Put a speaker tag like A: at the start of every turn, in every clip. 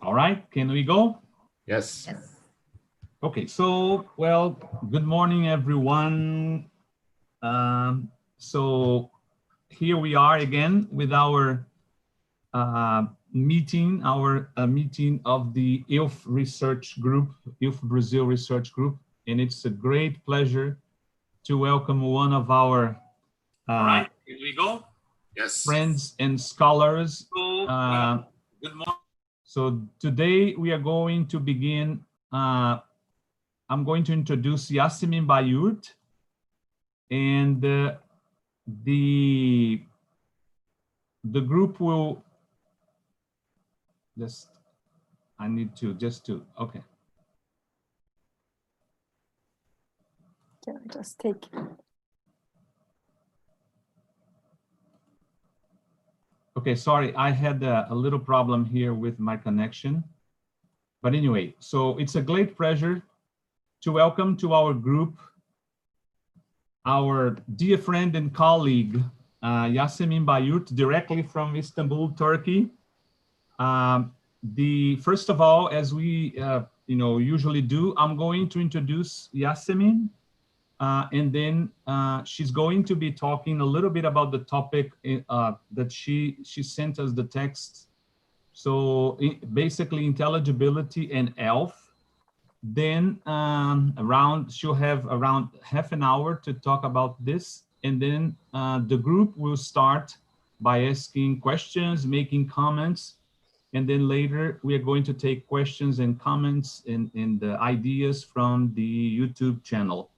A: All right, can we go?
B: Yes.
A: Okay, so, well, good morning, everyone. So here we are again with our meeting, meeting of the ILF Research Group, ILF Brazil Research Group, and it's a great pleasure to welcome one of our
B: All right, here we go. Yes.
A: friends and scholars.
B: Good morning.
A: So today we are going to begin. I'm going to introduce Yasemin Bayyurt, and the group will just. I need to okay.
C: Just take.
A: Okay, sorry, I had a little problem here with my connection. But anyway, so it's a great pleasure to welcome to our group our dear friend and colleague, Yasemin Bayyurt, directly from Istanbul, Turkey. First of all, as we usually do, I'm going to introduce Yasemin, and then she's going to be talking a little bit about the topic that she sent us the text. So basically intelligibility and ELF. Then she'll have around half an hour to talk about this. And then the group will start by asking questions, making comments. And then later we are going to take questions and comments and ideas from the YouTube channel.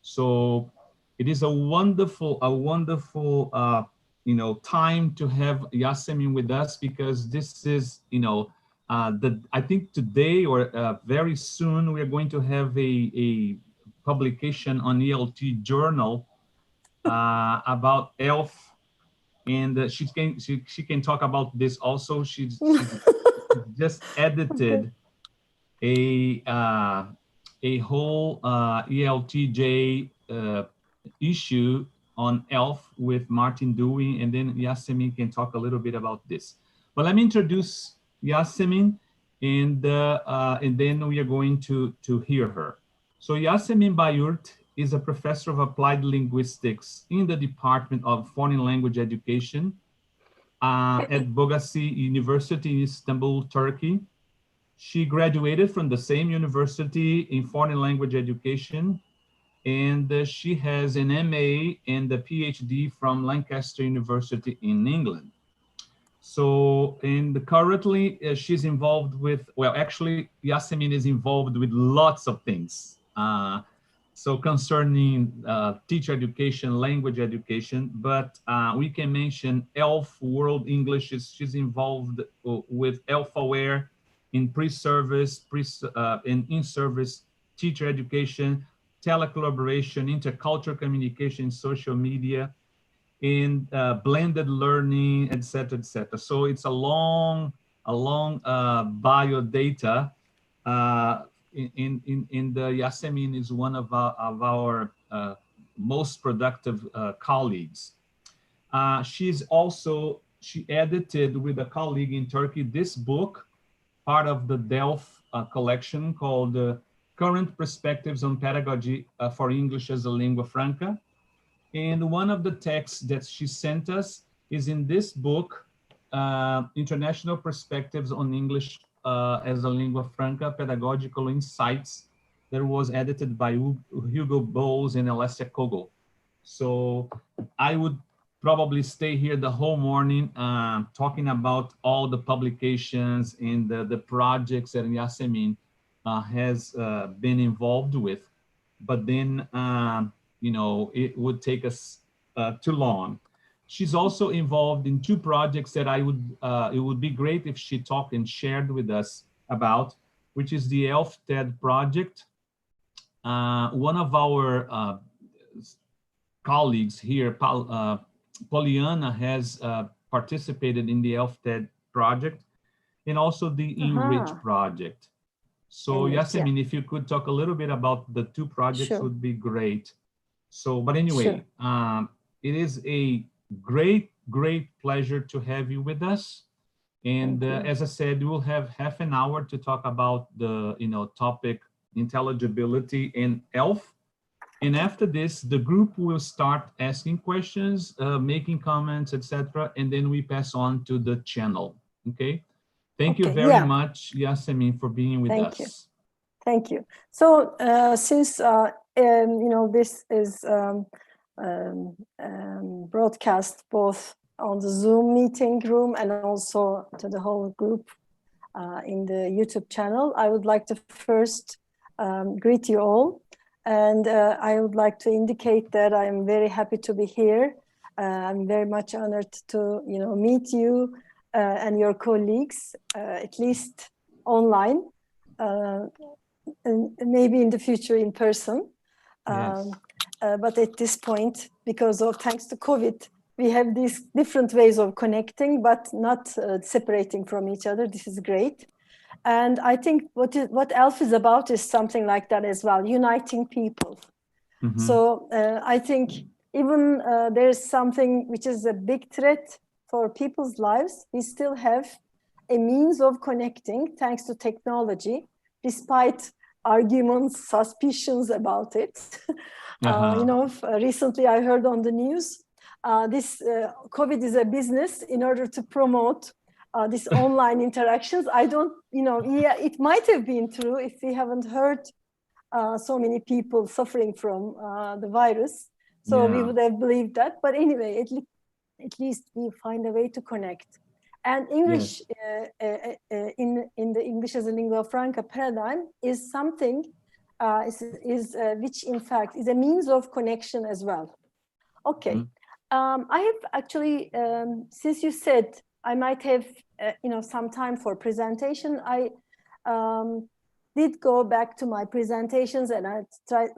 A: So it is a wonderful time to have Yasemin with us, because this is, I think today or very soon we are going to have a publication on ELT journal about ELF, and she can talk about this also. She's just edited a whole ELTJ issue on ELF with Martin Dewey, and then Yasemin can talk a little bit about this. But let me introduce Yasemin, and then we are going to hear her. So Yasemin Bayyurt is a professor of applied linguistics in the Department of Foreign Language Education at Boğaziçi University in Istanbul, Turkey. She graduated from the same university in foreign language education, and she has an MA and a PhD from Lancaster University in England. So, and currently she's involved with, well, actually, Yasemin is involved with lots of things. So concerning teacher education, language education, but we can mention ELF, World English. She's involved with ELF Aware in pre-service, and in-service teacher education, telecollaboration, intercultural communication, social media, in blended learning, et cetera, et cetera. So it's a long bio data. In the Yasemin is one of our most productive colleagues. She edited with a colleague in Turkey this book, part of the DELF collection, called Current Perspectives on Pedagogy for English as a Lingua Franca. And one of the texts that she sent us is in this book, International Perspectives on English as a Lingua Franca, Pedagogical Insights, that was edited by Hugo Bowles and Alessia Kogel. So I would probably stay here the whole morning talking about all the publications and the projects that Yasemin has been involved with. But then, it would take us too long. She's also involved in two projects that it would be great if she talked and shared with us about, which is the ELF TED project. One of our colleagues here, Poliana, has participated in the ELF TED project, and also the Enrich project. So Yasemin, if you could talk a little bit about the two projects, would be great. So, but anyway, it is a great pleasure to have you with us. And as I said, we'll have half an hour to talk about the topic intelligibility in ELF. And after this, the group will start asking questions, making comments, etc. And then we pass on to the channel. Okay. Thank you very much, Yasemin, for being with us.
C: Thank you. So since this is broadcast both on the Zoom meeting room and also to the whole group in the YouTube channel, I would like to first greet you all. And I would like to indicate that I am very happy to be here. I'm very much honored to meet you and your colleagues, at least online, and maybe in the future in person.
A: Yes.
C: But at this point, because of thanks to COVID, we have these different ways of connecting, but not separating from each other. This is great. And I think what ELF is about is something like that as well, uniting people. Mm-hmm. So I think even there's something which is a big threat for people's lives, we still have a means of connecting thanks to technology, despite arguments, suspicions about it. Recently I heard on the news, this COVID is a business in order to promote these online interactions. I don't, it might have been true if we haven't heard so many people suffering from the virus. So we would have believed that. But anyway, at least we find a way to connect. And English, in the English as a lingua franca paradigm is something which in fact is a means of connection as well. Okay, I have actually, since you said I might have, some time for presentation, I did go back to my presentations and I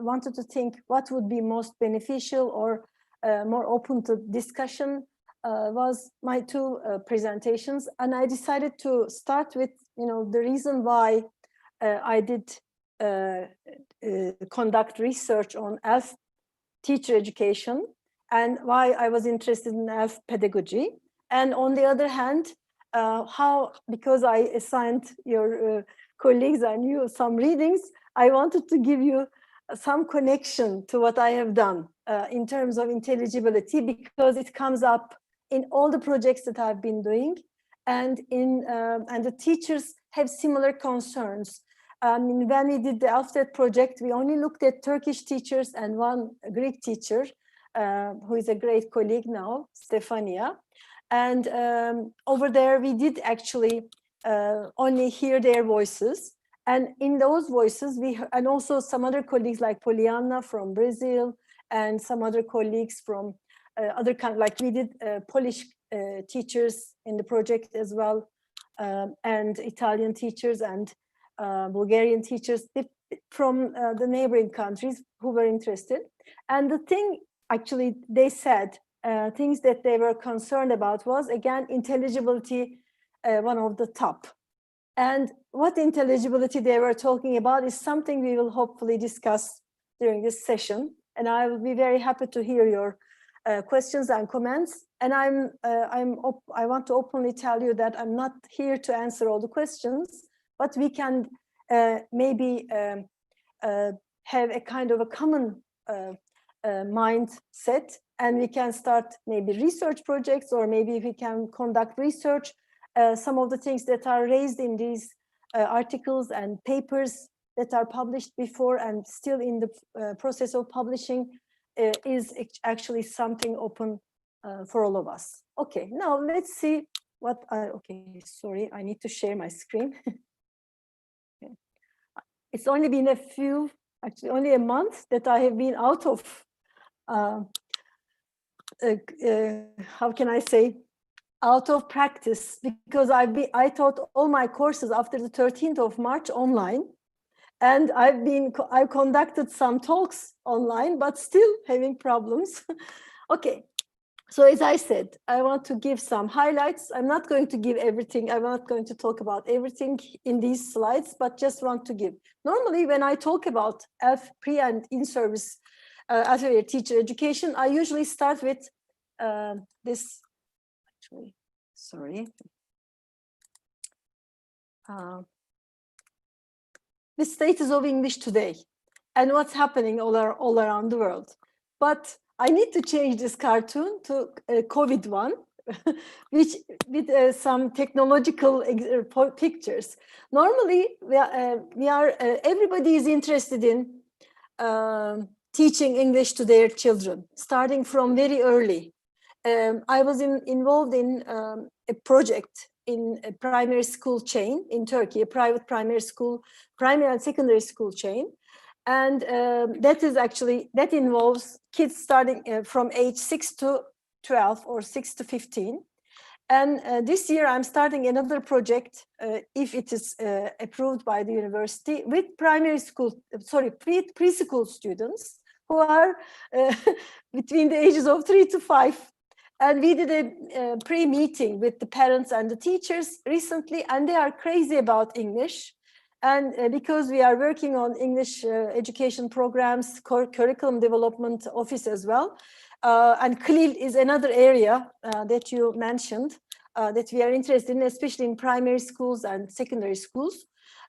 C: wanted to think what would be most beneficial or more open to discussion. Was my two presentations, and I decided to start with the reason why I did conduct research on ELF teacher education and why I was interested in ELF pedagogy, and on the other hand because I assigned your colleagues and you some readings, I wanted to give you some connection to what I have done in terms of intelligibility, because it comes up in all the projects that I've been doing, and and the teachers have similar concerns. When we did the ELF project, we only looked at Turkish teachers and one Greek teacher, who is a great colleague now, Stefania. And over there, we did actually only hear their voices. And in those voices, and also some other colleagues like Poliana from Brazil, and some other colleagues from other kind, like we did Polish teachers in the project as well, and Italian teachers and Bulgarian teachers from the neighboring countries who were interested. And the thing actually they said, things that they were concerned about was, again, intelligibility, one of the top. And what intelligibility they were talking about is something we will hopefully discuss during this session. And I will be very happy to hear your questions and comments. And I want to openly tell you that I'm not here to answer all the questions, but we can maybe have a kind of a common mindset, and we can start maybe research projects, or maybe we can conduct research. Some of the things that are raised in these articles and papers that are published before and still in the process of publishing is actually something open for all of us. Okay, now let's see what okay, sorry, I need to share my screen. Okay. It's only been actually only a month that I have been out of, how can I say, out of practice, because I taught all my courses after the 13th of March online. And I've conducted some talks online, but still having problems. Okay, so as I said, I want to give some highlights. I'm not going to give everything. I'm not going to talk about everything in these slides, but just want to give. Normally, when I talk about ELF pre and in-service affiliate teacher education, I usually start with this. Actually, sorry. the status of English today and what's happening all around the world. But I need to change this cartoon to COVID one, which with some technological pictures. Normally, everybody is interested in teaching English to their children, starting from very early. I was involved in a project in a primary school chain in Turkey, a private primary and secondary school chain. And that involves kids starting from age 6 to 12 or 6 to 15. And this year I'm starting another project, if it is approved by the university, with preschool students who are between the ages of 3 to 5. And we did a pre-meeting with the parents and the teachers recently, and they are crazy about English. And because we are working on English education programs, curriculum development office as well. And CLIL is another area that you mentioned that we are interested in, especially in primary schools and secondary schools.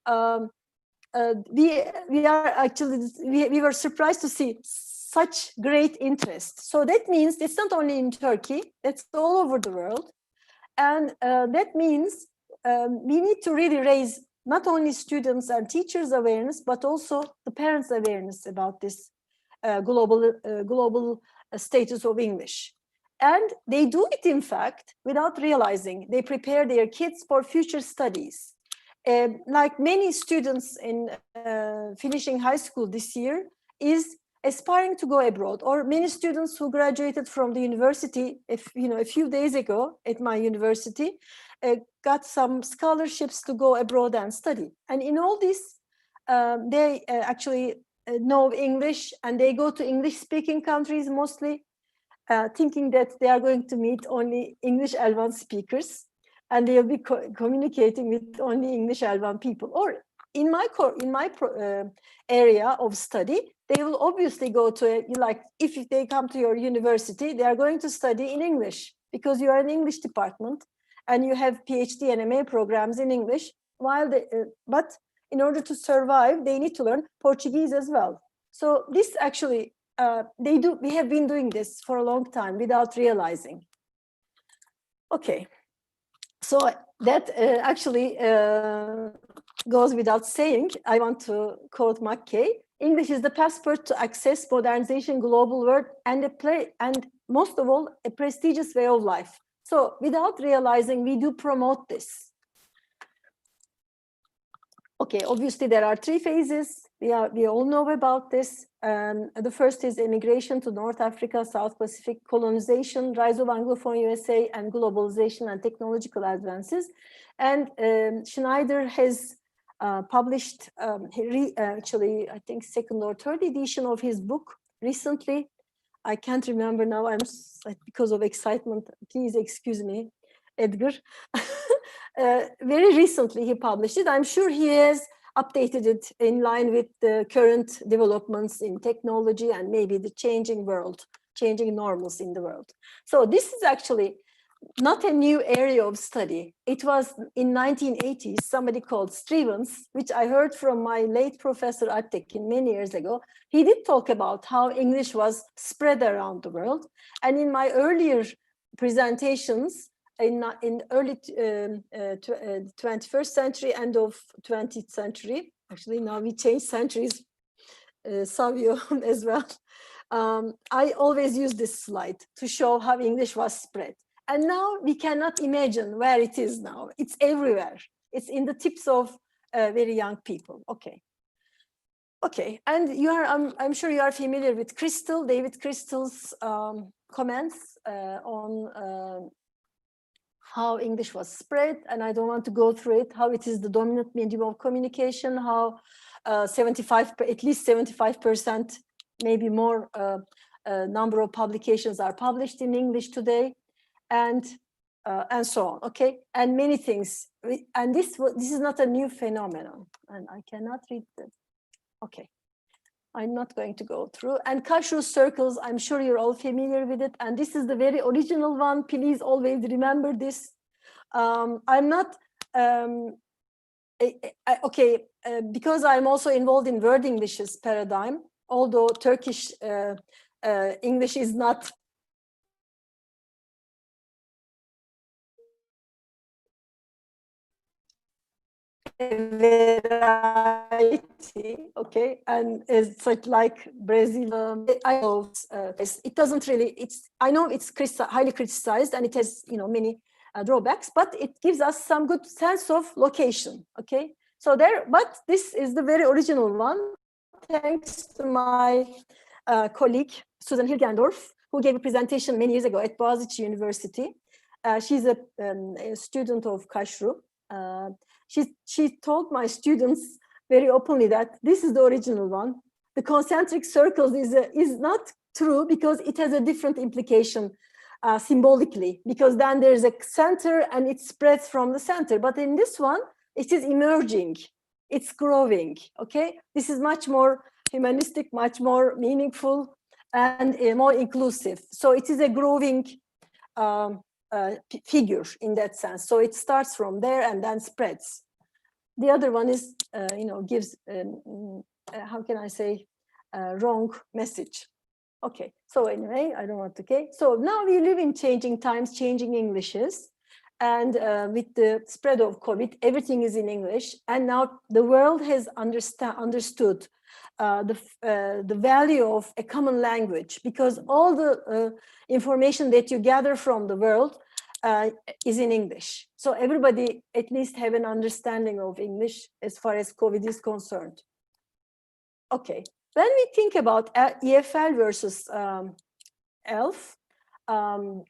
C: We were surprised to see such great interest. So that means it's not only in Turkey, it's all over the world. And that means we need to really raise not only students and teachers' awareness, but also the parents' awareness about this global status of English. And they do it, in fact, without realizing. They prepare their kids for future studies. Like many students in finishing high school this year is aspiring to go abroad, or many students who graduated from the university, a few days ago at my university, got some scholarships to go abroad and study. And in all this, they actually know English, and they go to English-speaking countries mostly, thinking that they are going to meet only English L1 speakers, and they'll be communicating with only English L1 people. Or in my area of study, they will obviously go to, if they come to your university, they are going to study in English because you are an English department and you have PhD and MA programs in English, but in order to survive, they need to learn Portuguese as well. So this actually, we have been doing this for a long time without realizing. Okay, so that actually goes without saying. I want to quote Mackay: English is the passport to access modernization, global world, and most of all, a prestigious way of life. So without realizing, we do promote this. Okay, obviously there are 3 phases. We all know about this. The first is immigration to North Africa, South Pacific, colonization, rise of Anglophone USA, and globalization and technological advances. And Schneider has published, actually, I think 2nd or 3rd edition of his book recently. I can't remember now, because of excitement, please excuse me, Edgar. Very recently he published it. I'm sure he has updated it in line with the current developments in technology and maybe the changing normals in the world. So this is actually not a new area of study. It was in 1980s, somebody called Stevens, which I heard from my late professor Attekin many years ago. He did talk about how English was spread around the world. And in my earlier presentations, in early 21st century, end of 20th century, actually now we change centuries, Savio as well. I always use this slide to show how English was spread. And now we cannot imagine where it is now. It's everywhere. It's in the tips of very young people. Okay. Okay, and I'm sure you are familiar with David Crystal's comments on how English was spread, and I don't want to go through it, how it is the dominant medium of communication, how at least 75%, maybe more number of publications are published in English today, and so on, okay? And many things, and this is not a new phenomenon, and I cannot read that. Okay, I'm not going to go through. And Kashrus circles, I'm sure you're all familiar with it. And this is the very original one. Please always remember this. I'm not okay, because I'm also involved in World English's paradigm, although Turkish English is not variety, okay, and it's like Brazil. I know it doesn't really. I know it's highly criticized and it has many drawbacks, but it gives us some good sense of location. Okay, so but this is the very original one, thanks to my colleague Susan Hilgendorf, who gave a presentation many years ago at Boğaziçi University. She's a student of Kashru. She told my students very openly that this is the original one. The concentric circles is not true because it has a different implication symbolically, because then there's a center and it spreads from the center. But in this one, it is emerging, it's growing, okay? This is much more humanistic, much more meaningful and more inclusive. So it is a growing figure in that sense. So it starts from there and then spreads. The other one is, gives, how can I say, wrong message. Okay, so anyway, I don't want to, okay. So now we live in changing times, changing Englishes. And with the spread of COVID, everything is in English. And now the world has understood the value of a common language, because all the information that you gather from the world is in English. So everybody at least have an understanding of English as far as COVID is concerned. Okay, when we think about EFL versus ELF, and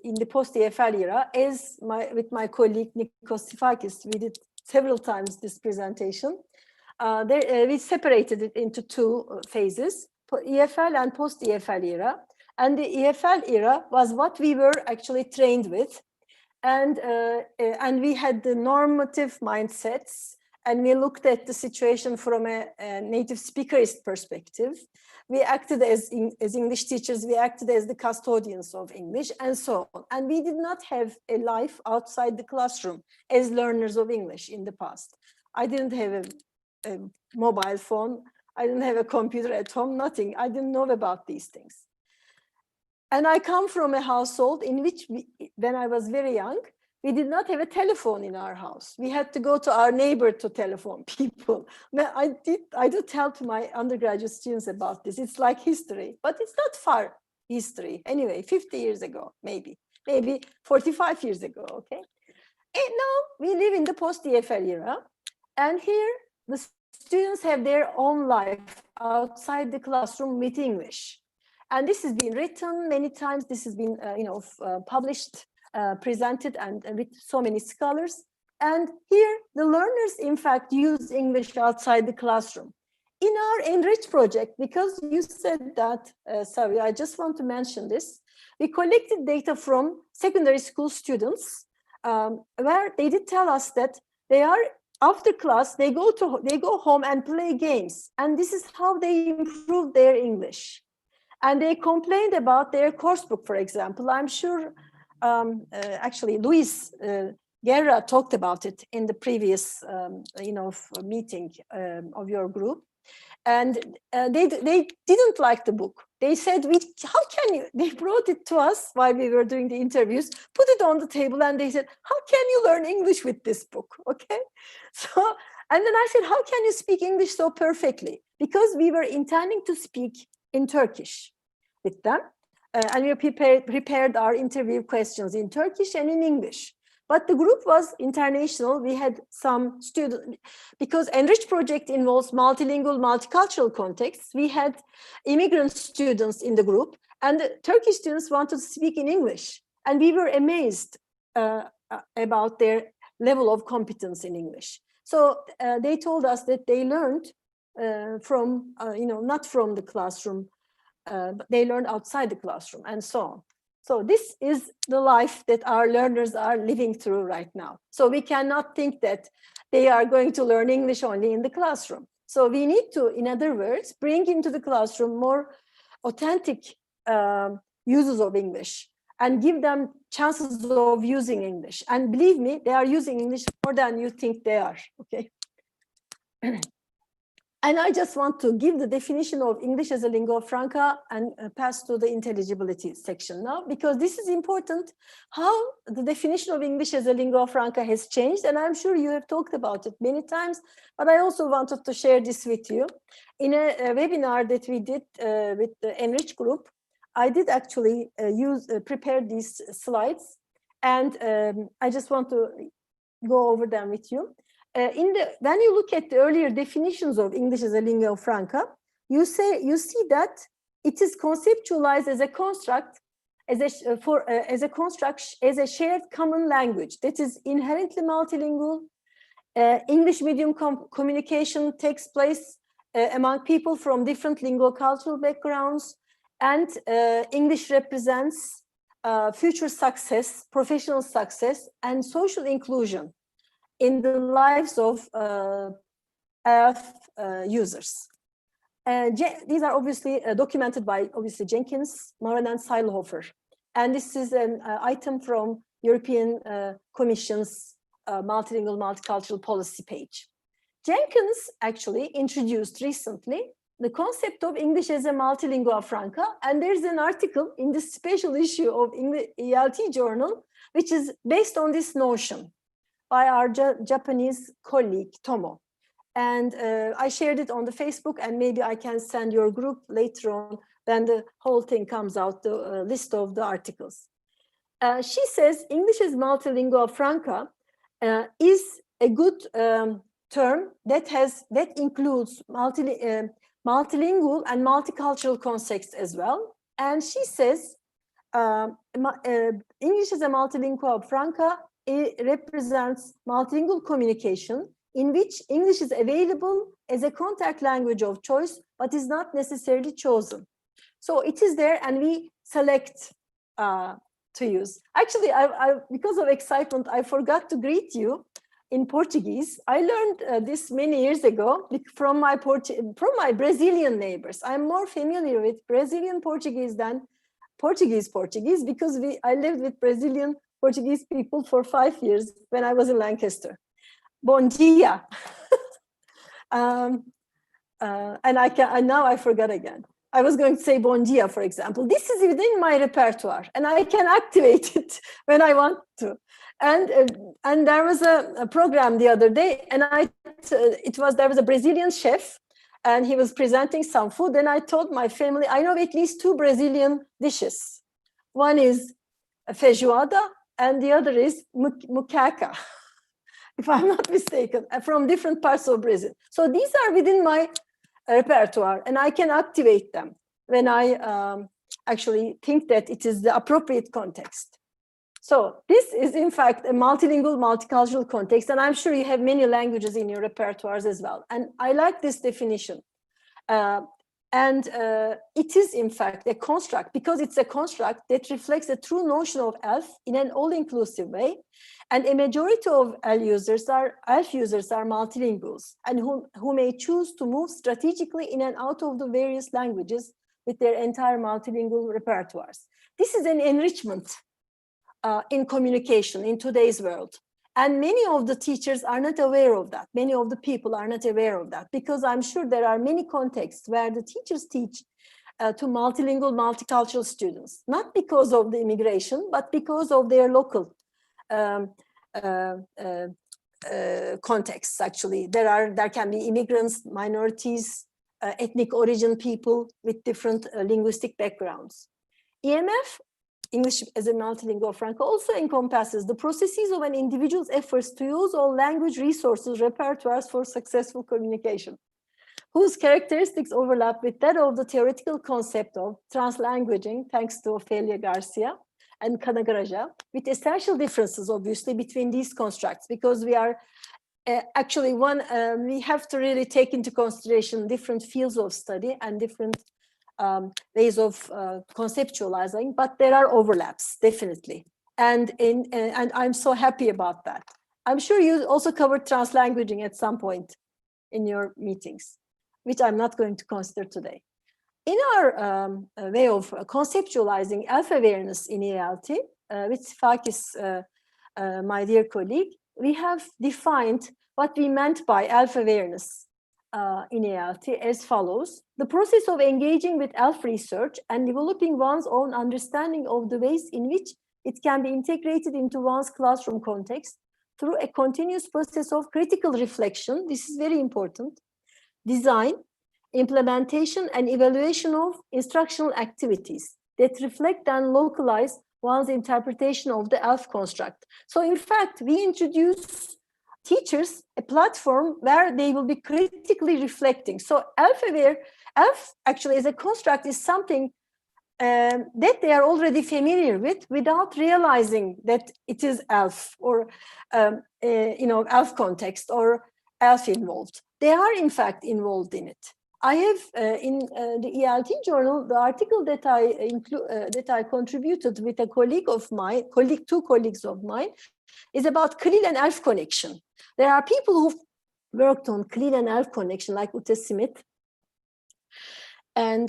C: in the post-EFL era, as with my colleague Nikos Sifakis, we did several times this presentation. We separated it into two phases, EFL and post-EFL era. And the EFL era was what we were actually trained with. And we had the normative mindsets, and we looked at the situation from a native speakerist perspective. We acted as English teachers, we acted as the custodians of English, and so on. And we did not have a life outside the classroom as learners of English in the past. I didn't have a mobile phone, I didn't have a computer at home, nothing. I didn't know about these things. And I come from a household in which, when I was very young, we did not have a telephone in our house. We had to go to our neighbor to telephone people. I do tell to my undergraduate students about this. It's like history, but it's not far history. Anyway, 50 years ago, maybe 45 years ago, okay? And now we live in the post-EFL era. And here, the students have their own life outside the classroom with English. And this has been written many times. This has been, published, presented, and with so many scholars. And here, the learners, in fact, use English outside the classroom. In our Enrich project, because you said that, sorry, I just want to mention this. We collected data from secondary school students, where they did tell us that they are, after class, they go home and play games. And this is how they improve their English. And they complained about their course book, for example. I'm sure, actually, Luis Guerra talked about it in the previous, meeting of your group. And they didn't like the book. They said, how can you, they brought it to us while we were doing the interviews, put it on the table, and they said, how can you learn English with this book, okay? So, and then I said, how can you speak English so perfectly? Because we were intending to speak in Turkish with them. And we prepared our interview questions in Turkish and in English. But the group was international. We had some students, because Enrich project involves multilingual, multicultural contexts. We had immigrant students in the group, and the Turkish students wanted to speak in English. And we were amazed about their level of competence in English. So they told us that they learned from, not from the classroom, but they learned outside the classroom, and so on. So this is the life that our learners are living through right now. So we cannot think that they are going to learn English only in the classroom. So we need to, in other words, bring into the classroom more authentic uses of English. and give them chances of using English. And believe me, they are using English more than you think they are, okay? And I just want to give the definition of English as a lingua franca and pass to the intelligibility section now, because this is important, how the definition of English as a lingua franca has changed. And I'm sure you have talked about it many times, but I also wanted to share this with you. In a webinar that we did with the Enrich group, I did actually prepare these slides, and I just want to go over them with you. When you look at the earlier definitions of English as a lingua franca, you see that it is conceptualized as a construct, as a shared common language that is inherently multilingual. English medium communication takes place among people from different linguocultural backgrounds, and English represents future success, professional success, and social inclusion in the lives of users. These are obviously documented by Jenkins, Moran, and Seilhofer. And this is an item from European Commission's multilingual, multicultural policy page. Jenkins actually introduced recently the concept of English as a multilingua franca, and there's an article in this special issue of ELT journal, which is based on this notion by our Japanese colleague, Tomo. And I shared it on the Facebook, and maybe I can send your group later on when the whole thing comes out, the list of the articles. She says English as multilingua franca is a good term that includes multilingual and multicultural contexts as well. And she says English as a multilingua franca, it represents multilingual communication in which English is available as a contact language of choice, but is not necessarily chosen. So it is there, and we select to use. Actually, because of excitement, I forgot to greet you in Portuguese. I learned this many years ago from my Brazilian neighbors. I'm more familiar with Brazilian Portuguese than Portuguese because I lived with Brazilian Portuguese people for 5 years when I was in Lancaster. Bom dia. And now I forgot again. I was going to say bon dia, for example. This is within my repertoire, and I can activate it when I want to. And there was a program the other day, and there was a Brazilian chef, and he was presenting some food, and I told my family, I know at least 2 Brazilian dishes. One is feijoada, and the other is muqueca, if I'm not mistaken, from different parts of Brazil. So these are within my repertoire, and I can activate them when I actually think that it is the appropriate context. So this is, in fact, a multilingual, multicultural context, and I'm sure you have many languages in your repertoires as well. And I like this definition. It is, in fact, a construct, because it's a construct that reflects the true notion of ELF in an all-inclusive way. And a majority of ELF users are multilinguals, and who may choose to move strategically in and out of the various languages with their entire multilingual repertoires. This is an enrichment in communication in today's world. And many of the teachers are not aware of that. Many of the people are not aware of that, because I'm sure there are many contexts where the teachers teach to multilingual, multicultural students, not because of the immigration, but because of their local contexts. Actually, there can be immigrants, minorities, ethnic origin people with different linguistic backgrounds. EMF, English as a multilingua franca, also encompasses the processes of an individual's efforts to use all language resources, repertoires for successful communication, whose characteristics overlap with that of the theoretical concept of translanguaging, thanks to Ophelia Garcia and Kanagaraja, with essential differences, obviously, between these constructs, because we are actually we have to really take into consideration different fields of study and different ways of conceptualizing, but there are overlaps, definitely. And I'm so happy about that. I'm sure you also covered translanguaging at some point in your meetings, which I'm not going to consider today. in our way of conceptualizing ELF awareness in ELT, with Fakis, my dear colleague, we have defined what we meant by ELF awareness in ELT as follows: the process of engaging with ELF research and developing one's own understanding of the ways in which it can be integrated into one's classroom context through a continuous process of critical reflection. This is very important. Design, implementation, and evaluation of instructional activities that reflect and localize one's interpretation of the ELF construct. So in fact, we introduce teachers a platform where they will be critically reflecting. So ELF actually as a construct is something that they are already familiar with without realizing that it is ELF or ELF context or ELF involved. They are in fact involved in it. I have in the ELT journal, the article that I contributed with a colleague of mine, two colleagues of mine, is about CLIL and ELF connection. There are people who've worked on CLIL and ELF connection, like Ute Smith and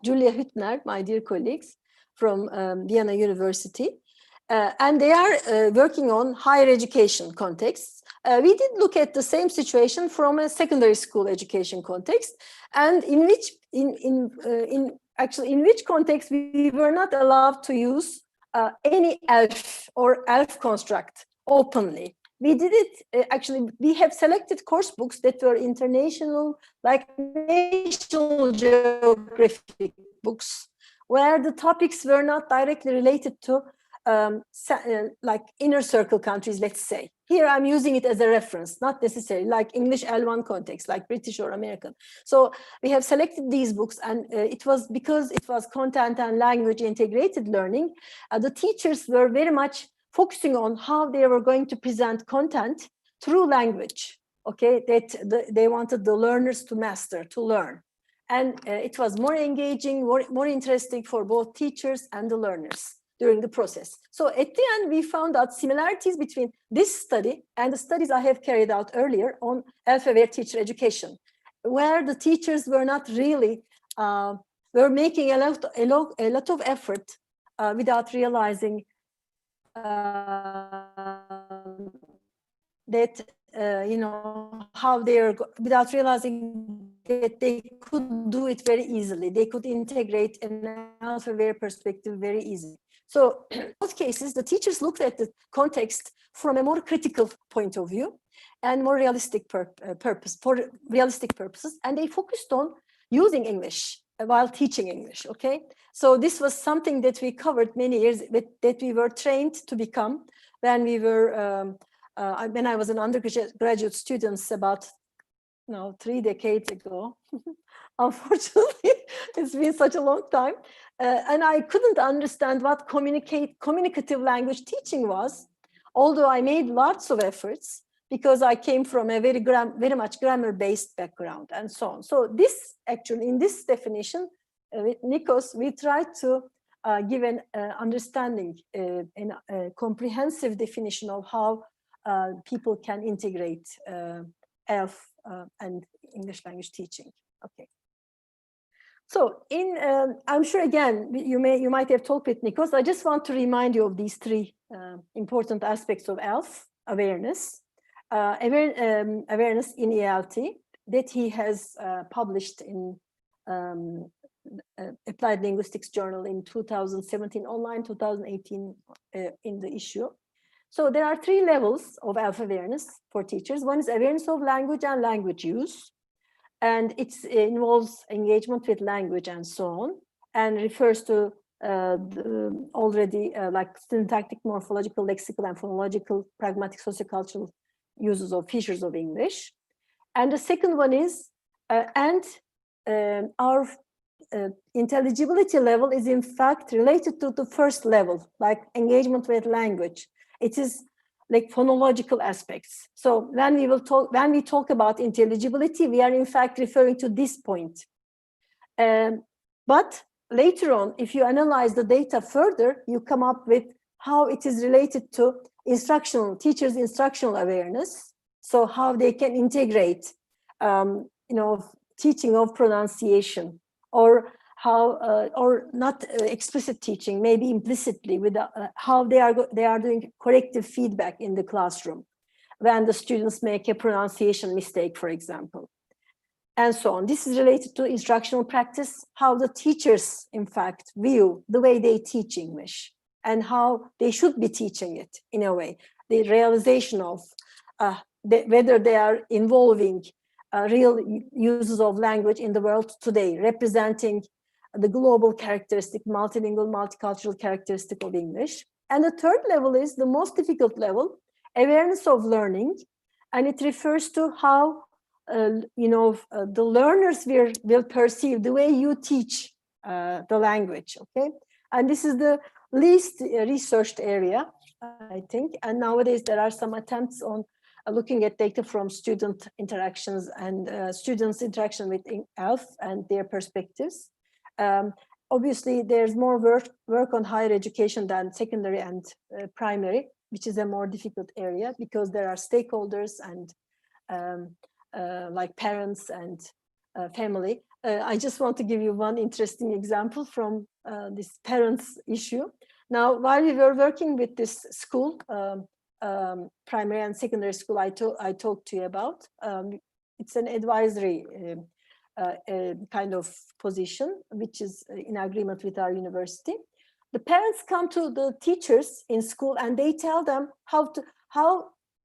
C: Julia Hüttner, my dear colleagues from Vienna University. And they are working on higher education contexts. We did look at the same situation from a secondary school education context, and in which context we were not allowed to use any ELF or ELF construct openly. We did it, actually, we have selected course books that were international, like national geographic books, where the topics were not directly related to like inner circle countries, let's say. Here I'm using it as a reference, not necessarily like English L1 context, like British or American. So we have selected these books, and it was because it was content and language integrated learning. The teachers were very much focusing on how they were going to present content through language, okay, that they wanted the learners to master, to learn. And it was more engaging, more interesting for both teachers and the learners during the process. So at the end, we found out similarities between this study and the studies I have carried out earlier on ELF-aware teacher education, where the teachers were not really, were making a lot of effort without realizing that, how they are, without realizing that they could do it very easily. They could integrate an ELF-aware perspective very easily. So in both cases, the teachers looked at the context from a more critical point of view and more realistic for realistic purposes, and they focused on using English while teaching English, okay? So this was something that we covered many years, that we were trained to become when we were, when I was an undergraduate student about 3 decades ago. Unfortunately, it's been such a long time. And I couldn't understand what communicative language teaching was, although I made lots of efforts because I came from a very much grammar-based background and so on. So this actually, in this definition, with Nikos, we tried to give an understanding, a comprehensive definition of how people can integrate ELF and English language teaching. Okay. So I'm sure again, you might have talked with Nikos. I just want to remind you of these 3 important aspects of ELF awareness. Awareness in ELT that he has published in Applied Linguistics Journal in 2017 online, 2018 in the issue. So there are 3 levels of ELF awareness for teachers. One is awareness of language and language use, and it involves engagement with language and so on, and refers to already like syntactic, morphological, lexical, and phonological, pragmatic, sociocultural uses of features of English. And the second one is, our intelligibility level is in fact related to the first level, like engagement with language. It is like phonological aspects. So when we talk about intelligibility, we are in fact referring to this point. But later on, if you analyze the data further, you come up with how it is related to teachers' instructional awareness. So how they can integrate teaching of pronunciation, or how, or not explicit teaching, maybe implicitly, with how they are doing corrective feedback in the classroom when the students make a pronunciation mistake, for example, and so on. This is related to instructional practice, how the teachers, in fact, view the way they teach English and how they should be teaching it in a way. The realization of whether they are involving real uses of language in the world today, representing the global characteristic, multilingual, multicultural characteristic of English. And the third level is the most difficult level, awareness of learning. And it refers to how the learners will perceive the way you teach the language, okay? And this is the least researched area, I think. And nowadays there are some attempts on looking at data from student interactions and students' interaction with ELF and their perspectives. Obviously, there's more work on higher education than secondary and primary, which is a more difficult area because there are stakeholders and like parents and family. I just want to give you one interesting example from this parents issue. Now, while we were working with this school, primary and secondary school I talked to you about, it's an advisory kind of position, which is in agreement with our university. The parents come to the teachers in school and they tell them how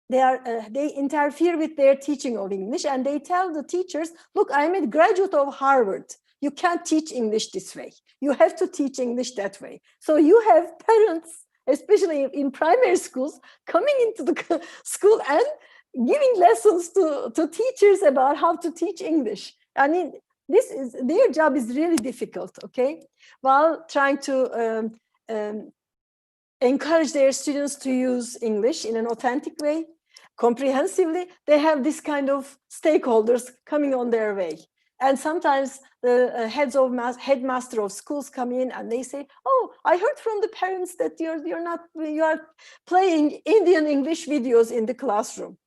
C: they interfere with their teaching of English, and they tell the teachers, look, I'm a graduate of Harvard. You can't teach English this way. You have to teach English that way. So you have parents, especially in primary schools, coming into the school and giving lessons to teachers about how to teach English. I mean, their job is really difficult, okay? While trying to encourage their students to use English in an authentic way, comprehensively, they have this kind of stakeholders coming on their way. And sometimes the headmaster of schools come in and they say, oh, I heard from the parents that you are playing Indian English videos in the classroom.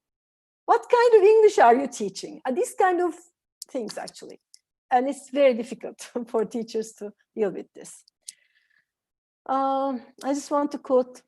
C: What kind of English are you teaching? And these kind of things, actually. And it's very difficult for teachers to deal with this. I just want to quote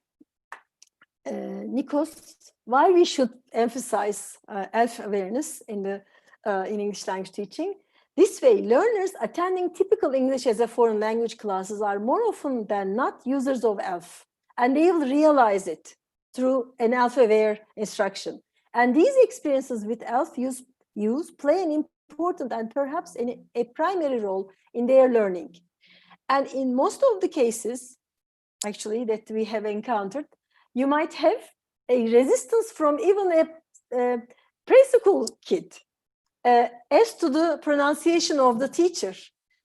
C: Nikos, why we should emphasize ELF awareness in English language teaching. This way, learners attending typical English as a foreign language classes are more often than not users of ELF, and they will realize it through an ELF-aware instruction. And these experiences with ELF use play an important and perhaps a primary role in their learning. And in most of the cases, actually, that we have encountered, you might have a resistance from even a preschool kid as to the pronunciation of the teacher.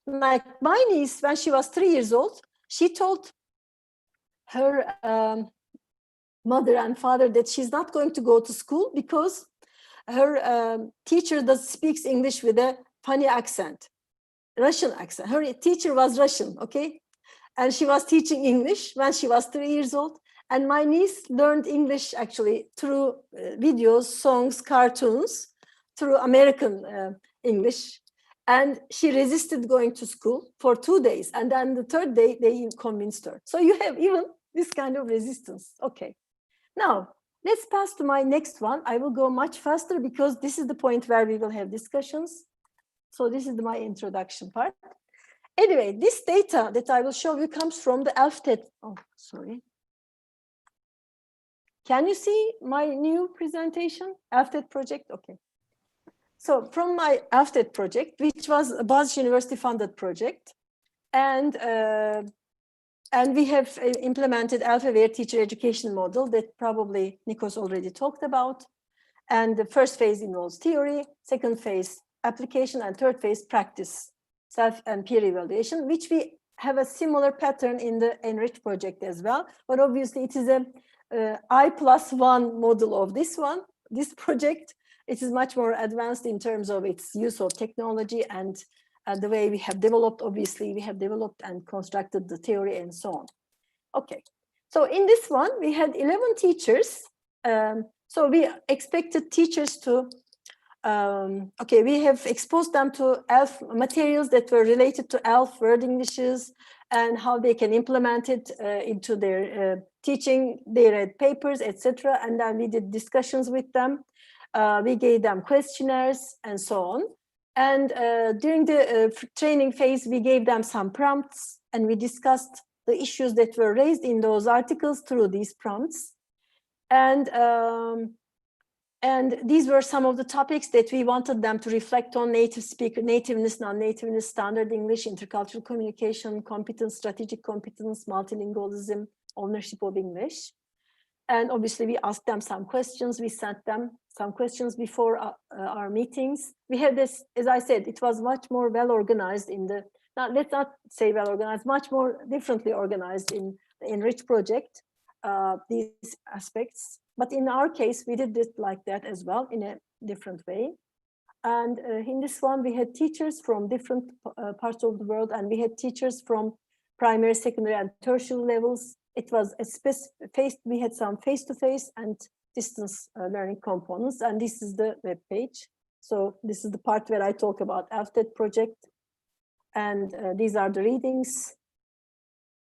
C: Like my niece, when she was 3 years old, she told her mother and father that she's not going to go to school because her teacher speaks English with a funny accent, Russian accent. Her teacher was Russian, okay? And she was teaching English when she was 3 years old. And my niece learned English actually through videos, songs, cartoons, through American English. And she resisted going to school for 2 days. And then the third day, they convinced her. So you have even this kind of resistance. Okay. Now, let's pass to my next one. I will go much faster because this is the point where we will have discussions. So this is my introduction part. Anyway, this data that I will show you comes from the ELF-TED. Oh, sorry. Can you see my new presentation? ELF-TED project, okay. So from my ELF-TED project, which was a Boğaziçi University funded project, and we have implemented ELF-aware teacher education model that probably Nikos already talked about. And the first phase involves theory, second phase application, and third phase practice, self and peer evaluation, which we have a similar pattern in the Enrich project as well. But obviously it is a I+1 model of this project. It is much more advanced in terms of its use of technology and the way we have developed, obviously, we have developed and constructed the theory and so on. Okay, so in this one, we had 11 teachers. So we expected teachers to okay, we have exposed them to ELF materials that were related to ELF word Englishes and how they can implement it into their teaching. They read papers, etc. And then we did discussions with them. We gave them questionnaires and so on. And during the training phase, we gave them some prompts and we discussed the issues that were raised in those articles through these prompts. And these were some of the topics that we wanted them to reflect on: native speaker, nativeness, non-nativeness, standard English, intercultural communication, competence, strategic competence, multilingualism, ownership of English. And obviously we asked them some questions. We sent them some questions before our meetings. We had this, as I said, it was much more well organized in the, let's not say well organized, much more differently organized in the Enrich project, these aspects. But in our case, we did it like that as well in a different way. And in this one, we had teachers from different parts of the world, and we had teachers from primary, secondary, and tertiary levels. It was a we had some face-to-face and distance learning components, and this is the web page. So this is the part where I talk about ELF-TED project, and these are the readings,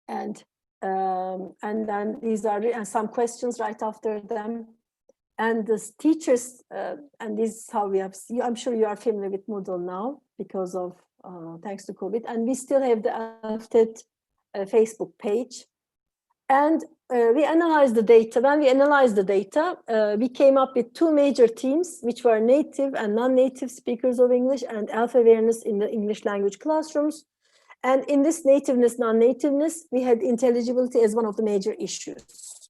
C: and then these are some questions right after them. And the teachers, and this is how we have, I'm sure you are familiar with Moodle now because of, thanks to COVID, and we still have the ELF-TED Facebook page. And we analyzed the data. When we analyzed the data, we came up with two major themes, which were native and non-native speakers of English and ELF awareness in the English language classrooms. And in this nativeness, non-nativeness, we had intelligibility as one of the major issues.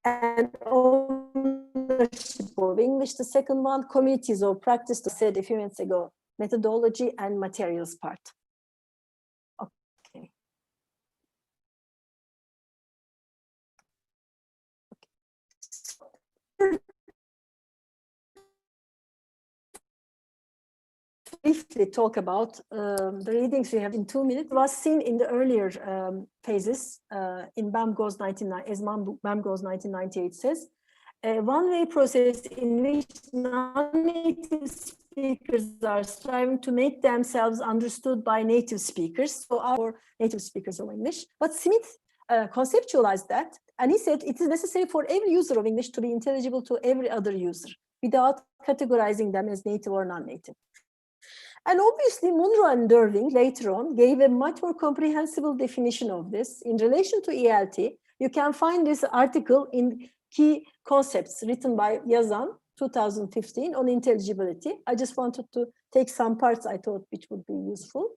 C: And ownership of English, the second one, communities of practice, I said a few minutes ago, methodology and materials part. Okay. Briefly talk about the readings we have in 2 minutes. It was seen in the earlier phases in BAM Goes 1998 says, a one-way process in which non-native speakers are striving to make themselves understood by native speakers, so our native speakers of English. But Smith conceptualized that, and he said it is necessary for every user of English to be intelligible to every other user without categorizing them as native or non-native. And obviously, Munro and Derwing later on gave a much more comprehensible definition of this. In relation to ELT, you can find this article in Key Concepts written by Yazan, 2015, on intelligibility. I just wanted to take some parts I thought which would be useful.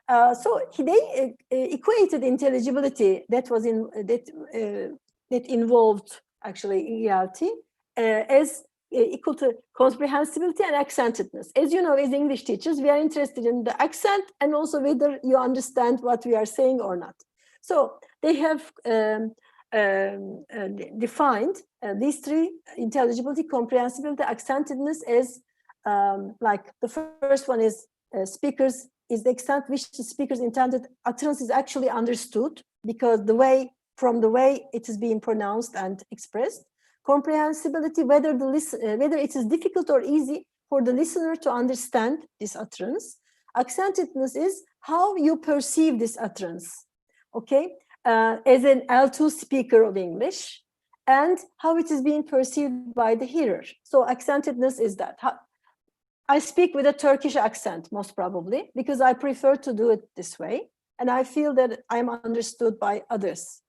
C: So they equated intelligibility that was in that involved actually ELT as equal to comprehensibility and accentedness. As you know, as English teachers, we are interested in the accent and also whether you understand what we are saying or not. So they have defined these three: intelligibility, comprehensibility, accentedness, as like the first one is speakers is the extent which the speaker's intended utterance is actually understood, because from the way it is being pronounced and expressed. Comprehensibility, whether it is difficult or easy for the listener to understand this utterance. Accentedness is how you perceive this utterance, okay, as an L2 speaker of English, and how it is being perceived by the hearer. So accentedness is that. I speak with a Turkish accent, most probably, because I prefer to do it this way, and I feel that I'm understood by others.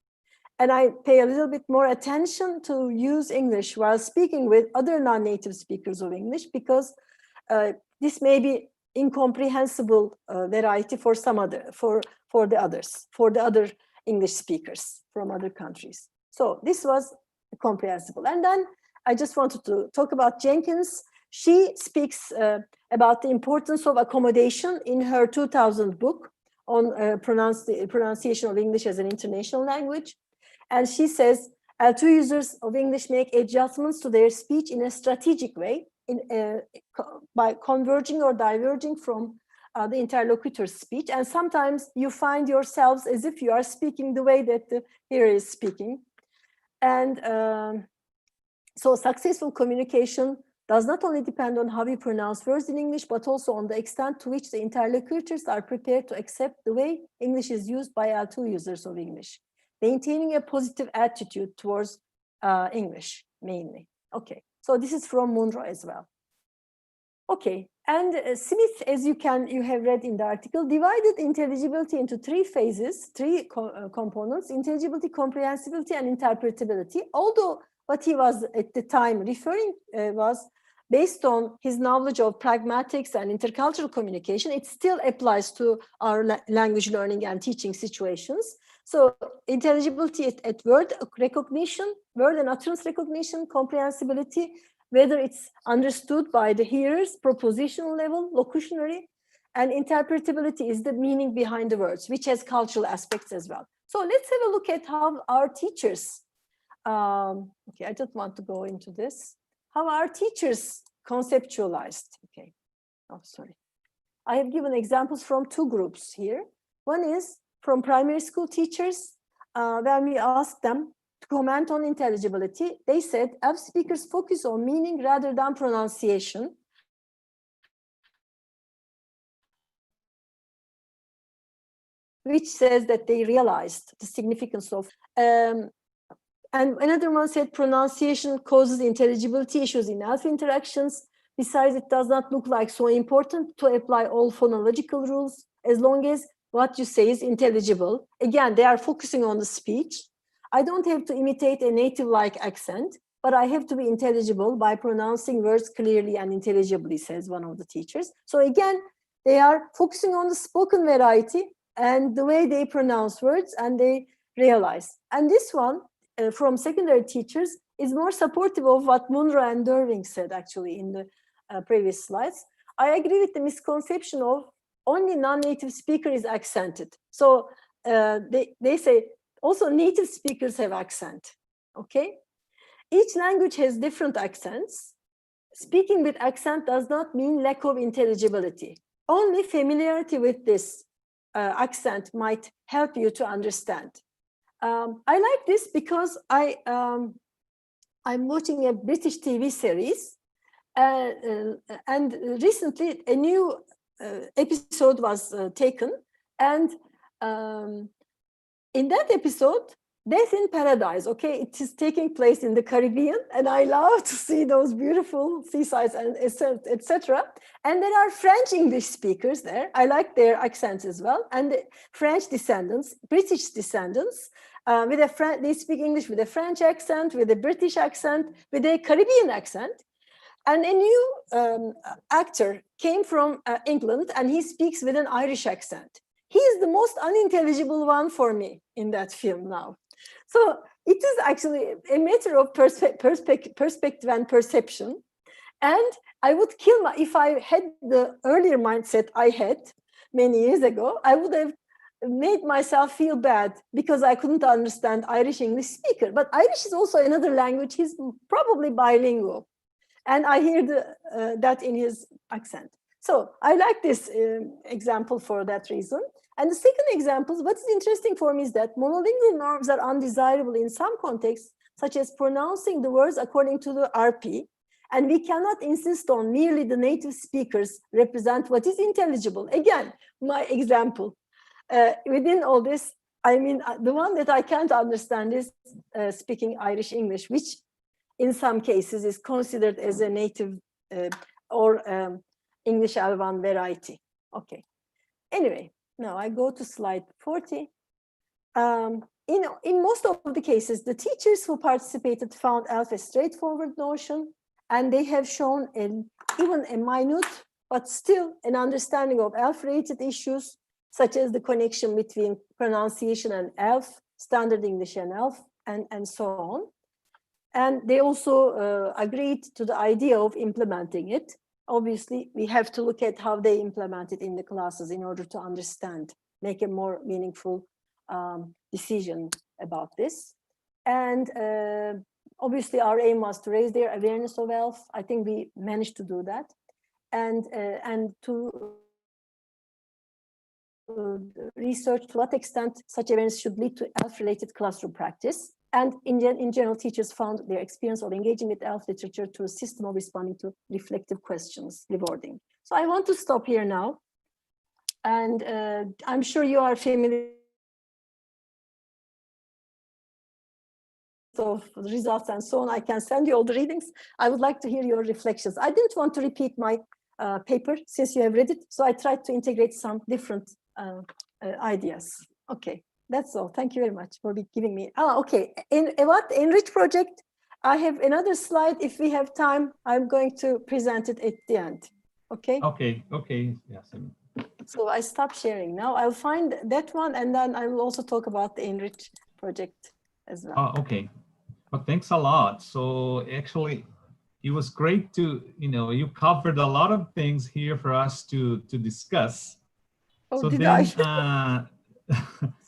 C: And I pay a little bit more attention to use English while speaking with other non-native speakers of English, because this may be incomprehensible variety for some other, for the other English speakers from other countries. So this was comprehensible. And then I just wanted to talk about Jenkins. She speaks about the importance of accommodation in her 2000 book on pronunciation of English as an international language. And she says, L2 users of English make adjustments to their speech in a strategic way by converging or diverging from the interlocutor's speech. And sometimes you find yourselves as if you are speaking the way that the hearer is speaking. And so successful communication does not only depend on how we pronounce words in English, but also on the extent to which the interlocutors are prepared to accept the way English is used by L2 users of English. Maintaining a positive attitude towards English, mainly. Okay, so this is from Munro as well. Okay, and Smith, as you have read in the article, divided intelligibility into three phases, three components: intelligibility, comprehensibility, and interpretability. Although what he was at the time referring was based on his knowledge of pragmatics and intercultural communication, it still applies to our language learning and teaching situations. So intelligibility at word recognition, word and utterance recognition, comprehensibility, whether it's understood by the hearers, propositional level, locutionary, and interpretability is the meaning behind the words, which has cultural aspects as well. So let's have a look at how our teachers, okay, I don't want to go into this, how our teachers conceptualized, okay, oh, sorry. I have given examples from two groups here. One is from primary school teachers, when we asked them to comment on intelligibility, they said ELF speakers focus on meaning rather than pronunciation. Which says that they realized the significance of, and another one said pronunciation causes intelligibility issues in ELF interactions. Besides, it does not look like so important to apply all phonological rules as long as what you say is intelligible. Again, they are focusing on the speech. I don't have to imitate a native-like accent, but I have to be intelligible by pronouncing words clearly and intelligibly, says one of the teachers. So again, they are focusing on the spoken variety and the way they pronounce words and they realize. And this one from secondary teachers is more supportive of what Munro and Derwing said actually in the previous slides. I agree with the misconception of only non-native speaker is accented. So they say also native speakers have accent, okay? Each language has different accents. Speaking with accent does not mean lack of intelligibility. Only familiarity with this accent might help you to understand. I like this because I'm watching a British TV series and recently a new episode was taken, and in that episode, Death in Paradise, okay, it is taking place in the Caribbean, and I love to see those beautiful seasides and etc. And there are French English speakers there. I like their accents as well, and the French descendants, British descendants, they speak English with a French accent, with a British accent, with a Caribbean accent. And a new actor came from England, and he speaks with an Irish accent. He is the most unintelligible one for me in that film now. So it is actually a matter of perspective and perception. And I would kill if I had the earlier mindset I had many years ago, I would have made myself feel bad because I couldn't understand Irish English speaker. But Irish is also another language. He's probably bilingual. And I hear that in his accent. So I like this example for that reason. And the second example, what is interesting for me is that monolingual norms are undesirable in some contexts, such as pronouncing the words according to the RP. And we cannot insist on merely the native speakers represent what is intelligible. Again, my example. Within all this, I mean, the one that I can't understand is speaking Irish English, which in some cases is considered as a native or English L1 variety. Okay. Anyway, now I go to slide 40. In most of the cases, the teachers who participated found ELF a straightforward notion, and they have shown even a minute, but still an understanding of ELF-related issues, such as the connection between pronunciation and ELF, standard English and ELF, and so on. And they also agreed to the idea of implementing it. Obviously, we have to look at how they implement it in the classes in order to understand, make a more meaningful decision about this. And obviously, our aim was to raise their awareness of ELF. I think we managed to do that. And to research to what extent such awareness should lead to ELF-related classroom practice. And in general, teachers found their experience of engaging with ELF literature through a system of responding to reflective questions rewarding. So I want to stop here now. And I'm sure you are familiar of the results and so on. I can send you all the readings. I would like to hear your reflections. I didn't want to repeat my paper since you have read it. So I tried to integrate some different ideas. Okay, that's all. Thank you very much for giving me. Okay. In what Enrich project, I have another slide. If we have time, I'm going to present it at the end. Okay.
A: Okay. Okay. Yes.
C: So I stop sharing now. I'll find that one, and then I will also talk about the Enrich project as well.
A: Okay. Well, thanks a lot. So actually, it was great to, you covered a lot of things here for us to discuss.
C: Oh,
A: so
C: did
A: then,
C: I?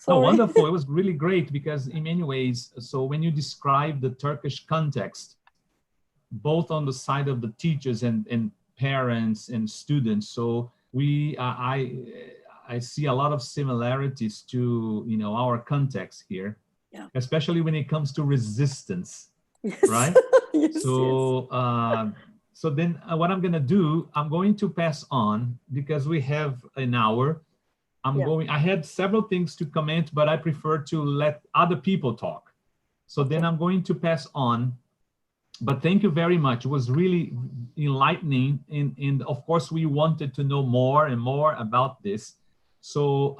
A: oh, wonderful. It was really great because in many ways, so when you describe the Turkish context, both on the side of the teachers and parents and students, so I see a lot of similarities to, our context here,
C: yeah.
A: Especially when it comes to resistance,
C: yes.
A: right?
C: yes,
A: so,
C: yes.
A: So then what I'm gonna do, I'm going to pass on because we have an hour. I had several things to comment, but I prefer to let other people talk. So then I'm going to pass on. But thank you very much. It was really enlightening. And of course, we wanted to know more and more about this. So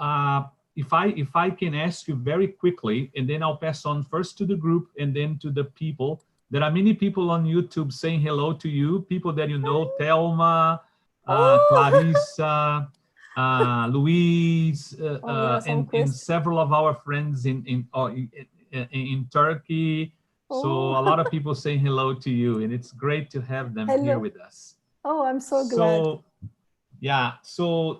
A: if I can ask you very quickly, and then I'll pass on first to the group and then to the people. There are many people on YouTube saying hello to you, people that you know, Thelma, Clarissa, Louise, and several of our friends in Turkey. So a lot of people saying hello to you, and it's great to have them here with us.
C: Oh, I'm so glad.
A: Yeah. So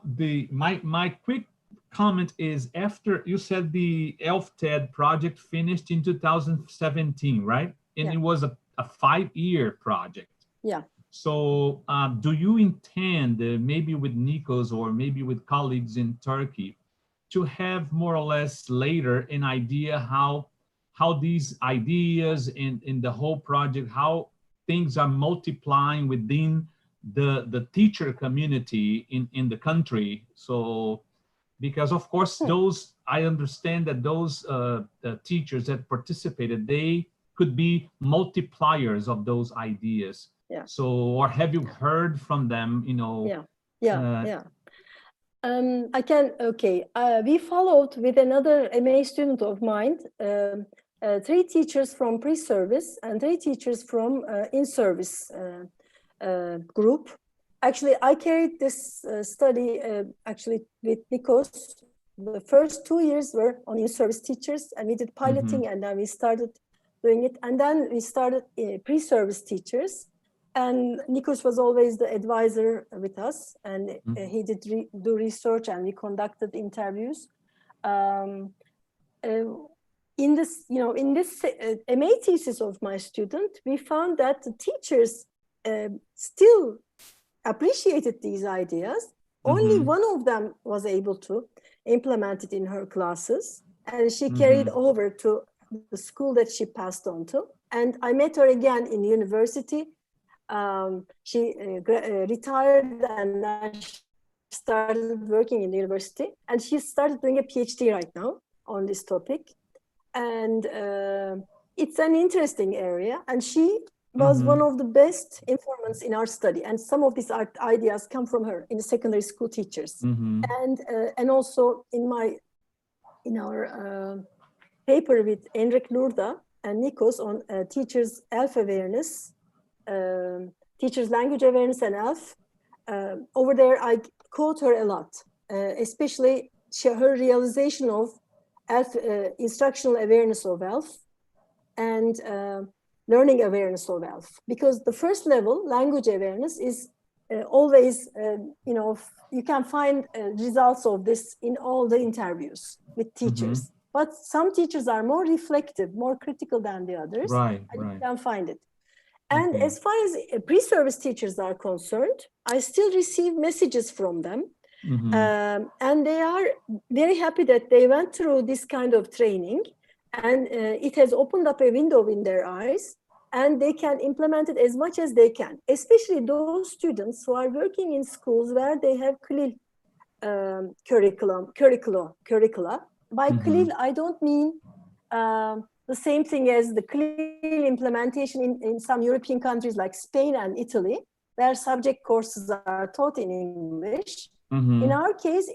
A: my quick comment is, after you said the ELF-TED project finished in 2017, right? And it was a 5-year project.
C: Yeah.
A: So do you intend, maybe with Nikos or maybe with colleagues in Turkey, to have more or less later an idea how these ideas in the whole project, how things are multiplying within the teacher community in the country? So, because of course, I understand that those teachers that participated, they could be multipliers of those ideas.
C: Yeah.
A: So, or have you heard from them,
C: Yeah. I can, we followed with another MA student of mine, 3 teachers from pre-service and 3 teachers from in-service group. Actually, I carried this study actually with Nikos. The first 2 years were on in-service teachers, and we did piloting, and then we started doing it. And then we started pre-service teachers. And Nikos was always the advisor with us, and he did do research, and we conducted interviews. In this MA thesis of my student, we found that the teachers still appreciated these ideas. Only one of them was able to implement it in her classes, and she carried over to the school that she passed on to. And I met her again in university. She retired and started working in the university, and she started doing a PhD right now on this topic. And it's an interesting area, and she was one of the best informants in our study, and some of these ideas come from her in the secondary school teachers. And also in our paper with Enric Lourda and Nikos on teachers' ELF awareness, teachers' language awareness and ELF. Over there, I quote her a lot, especially her realization of ELF, instructional awareness of ELF, and learning awareness of ELF. Because the first level, language awareness, is always, you can find results of this in all the interviews with teachers. But some teachers are more reflective, more critical than the others.
A: Right.
C: You can find it. And as far as pre-service teachers are concerned, I still receive messages from them. And they are very happy that they went through this kind of training. And it has opened up a window in their eyes, and they can implement it as much as they can, especially those students who are working in schools where they have CLIL curricula. By CLIL, I don't mean the same thing as the CLIL implementation in some European countries like Spain and Italy, where subject courses are taught in English. In our case,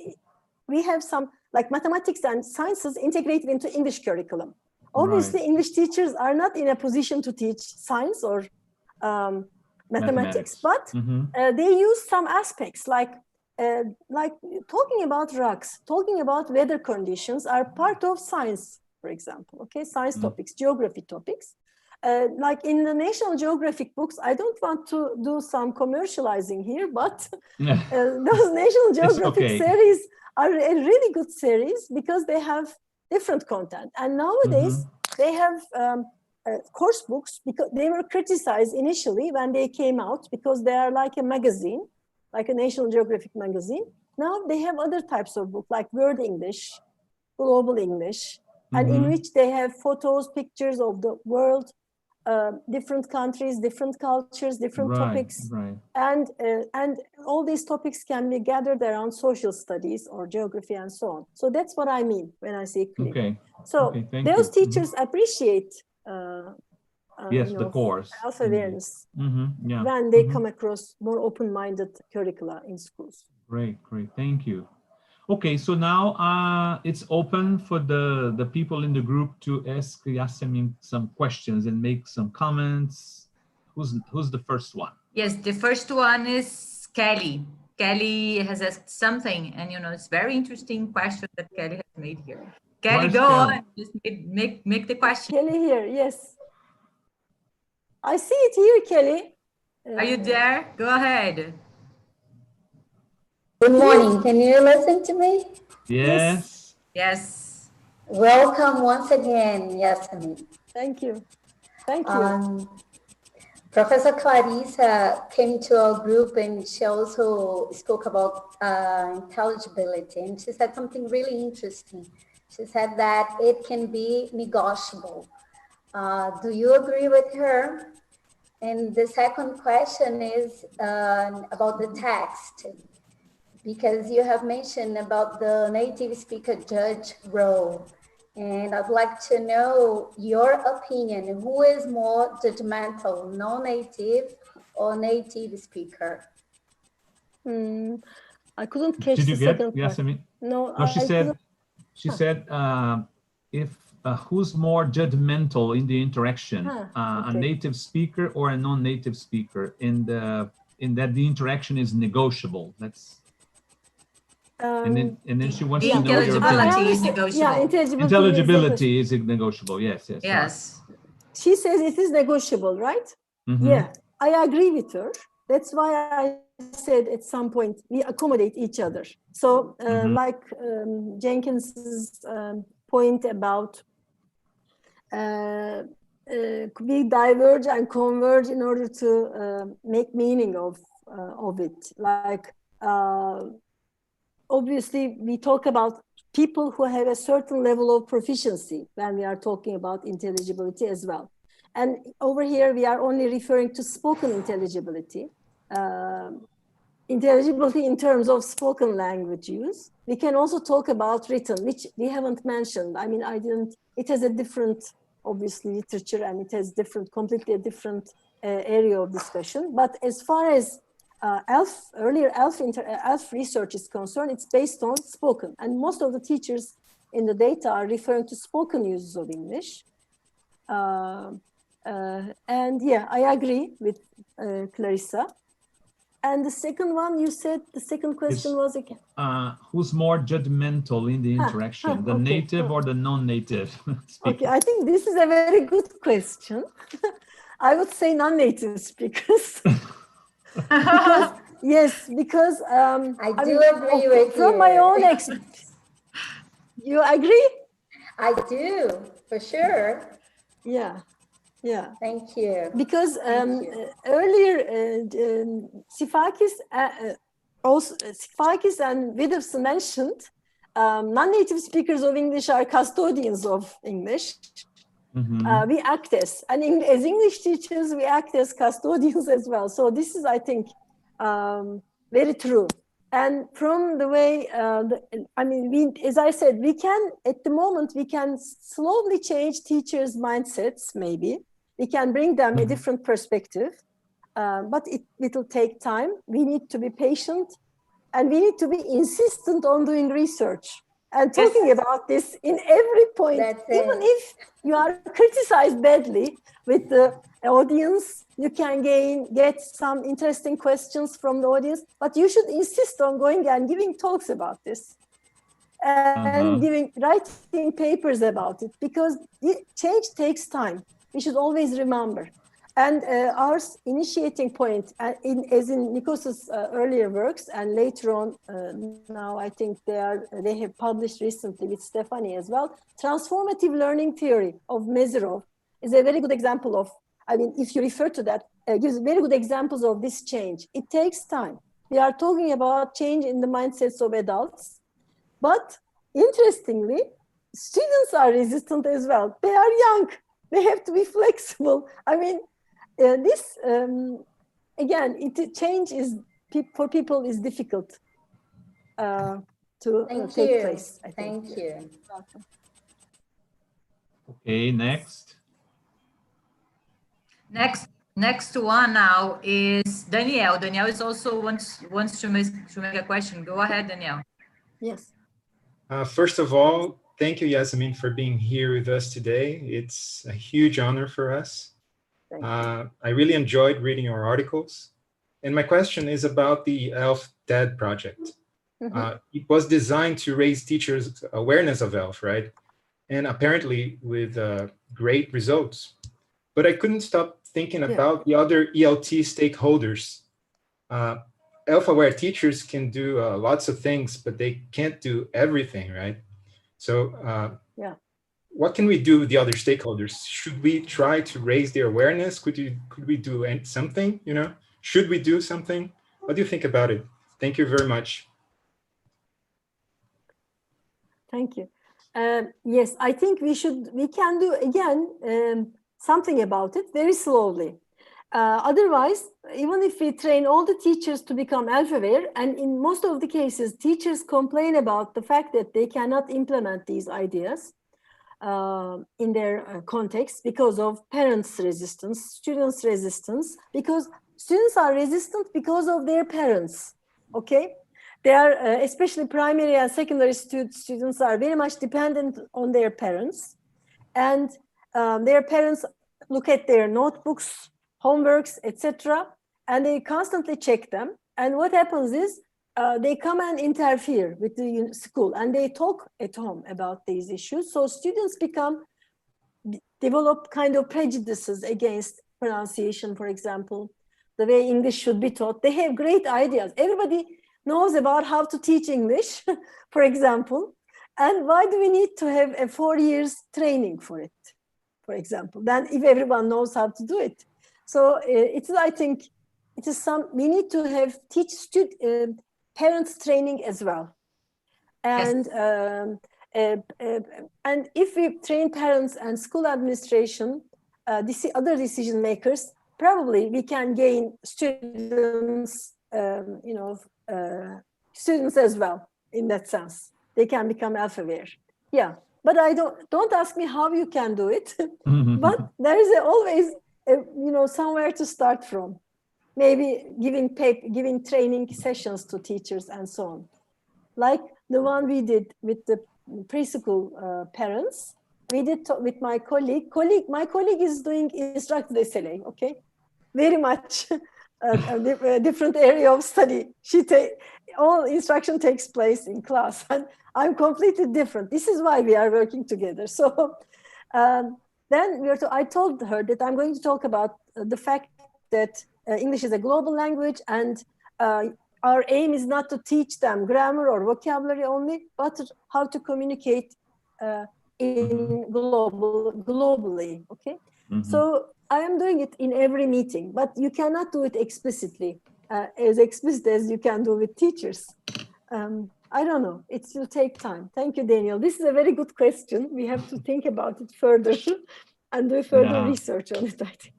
C: we have some like mathematics and sciences integrated into English curriculum. Obviously, right. English teachers are not in a position to teach science or mathematics, but they use some aspects like talking about rocks, talking about weather conditions are part of science, for example, okay? Science topics, geography topics. Like in the National Geographic books, I don't want to do some commercializing here, but those National Geographic series are a really good series because they have different content. And nowadays they have course books because they were criticized initially when they came out because they are like a magazine, like a National Geographic magazine. Now they have other types of books like World English, Global English, and in which they have photos, pictures of the world, different countries, different cultures, different topics, and all these topics can be gathered around social studies or geography and so on. So that's what I mean when I say clear.
A: Okay.
C: So those teachers appreciate
A: the course,
C: self-awareness when they come across more open-minded curricula in schools.
A: Great, thank you. Okay, so now it's open for the people in the group to ask Yasemin some questions and make some comments. Who's the first one?
D: Yes, the first one is Kelly. Kelly has asked something, and it's very interesting question that Kelly has made here. Kelly, go on. Just make the question.
C: Kelly here, yes. I see it here, Kelly.
D: Are you there? Go ahead.
E: Good morning. Can you listen to me?
A: Yes.
D: Yes.
E: Welcome once again, Yasemin.
C: Thank you. Thank you.
E: Professor Clarissa came to our group and she also spoke about intelligibility, and she said something really interesting. She said that it can be negotiable. Do you agree with her? And the second question is about the text, because you have mentioned about the native speaker judge role. And I'd like to know your opinion. Who is more judgmental, non-native or native speaker?
C: I couldn't catch
A: the second
C: part.
A: Yasemin?
C: No,
A: she said if who's more judgmental in the interaction, a native speaker or a non-native speaker, in that the interaction is negotiable. That's and then she wants to know your
D: intelligibility is negotiable.
C: Yeah,
A: intelligibility is negotiable. Yes.
C: She says it is negotiable, right? Yeah, I agree with her. That's why I said at some point we accommodate each other. So like Jenkins's point about we diverge and converge in order to make meaning of it. Like obviously we talk about people who have a certain level of proficiency when we are talking about intelligibility as well. And over here we are only referring to spoken intelligibility. Intelligibility in terms of spoken language use. We can also talk about written, which we haven't mentioned. I mean, it has a different, obviously, literature, and it has completely different area of discussion. But as far as earlier ELF research is concerned, it's based on spoken. And most of the teachers in the data are referring to spoken uses of English. And yeah, I agree with Clarissa. And the second one, you said the second question was again?
A: Who's more judgmental in the interaction, the native or the non-native speaker?
C: Okay, I think this is a very good question. I would say non-native speakers. Because
E: I do agree with you.
C: From my own experience. You agree?
E: I do, for sure.
C: Yeah.
E: Thank you.
C: Because earlier, Sifakis and Widdowson mentioned non-native speakers of English are custodians of English. We act as, and as English teachers, we act as custodians as well. So this is, I think, very true. And from the way, I mean, as I said, we can, at the moment, we can slowly change teachers' mindsets, maybe. We can bring them a different perspective, but it will take time. We need to be patient, and we need to be insistent on doing research and talking about this in every point. Even if you are criticized badly with the audience, you can get some interesting questions from the audience, but you should insist on going and giving talks about this and writing papers about it, because change takes time. We should always remember. And our initiating point, as in Nikos's earlier works, and later on, now I think they have published recently with Stephanie as well, transformative learning theory of Mezerov is a very good example of, I mean, if you refer to that, gives very good examples of this change. It takes time. We are talking about change in the mindsets of adults, but interestingly, students are resistant as well. They are young. They have to be flexible. I mean, this, again, change is, for people is difficult to take place, I think.
E: Thank you.
A: Okay, next.
D: Next one now is Danielle. Danielle is also wants to make a question. Go ahead, Danielle.
C: Yes.
F: First of all, thank you, Yasemin, for being here with us today. It's a huge honor for us. I really enjoyed reading your articles. And my question is about the ELF TED project. It was designed to raise teachers' awareness of ELF, right? And apparently with great results. But I couldn't stop thinking about the other ELT stakeholders. ELF-aware teachers can do lots of things, but they can't do everything, right? So what can we do with the other stakeholders? Should we try to raise their awareness? Could we do something, you know? Should we do something? What do you think about it? Thank you very much.
C: Thank you. Yes, I think we can do, again, something about it very slowly. Otherwise, even if we train all the teachers to become ELF-aware, and in most of the cases, teachers complain about the fact that they cannot implement these ideas in their context because of parents' resistance, students' resistance, because students are resistant because of their parents, okay? They are, especially primary and secondary students are very much dependent on their parents, and their parents look at their notebooks, homeworks, etc., and they constantly check them. And what happens is they come and interfere with the school, and they talk at home about these issues. So students develop kind of prejudices against pronunciation, for example, the way English should be taught. They have great ideas. Everybody knows about how to teach English, for example. And why do we need to have a 4 years training for it, for example, then if everyone knows how to do it? So I think it is we need to teach parents training as well. And, and if we train parents and school administration, other decision makers, probably we can gain students, students as well, in that sense. They can become ELF-aware. Yeah, but don't ask me how you can do it. But there is always, somewhere to start from. Maybe giving training sessions to teachers and so on. Like the one we did with the preschool parents. We did with my colleague. My colleague is doing instructed SLA, okay? Very much a different area of study. All instruction takes place in class, and I'm completely different. This is why we are working together. So then I told her that I'm going to talk about the fact that English is a global language, and our aim is not to teach them grammar or vocabulary only, but how to communicate globally, okay? So I am doing it in every meeting, but you cannot do it explicitly, as explicit as you can do with teachers. I don't know. It will take time. Thank you, Daniel. This is a very good question. We have to think about it further and do further research on it, I think.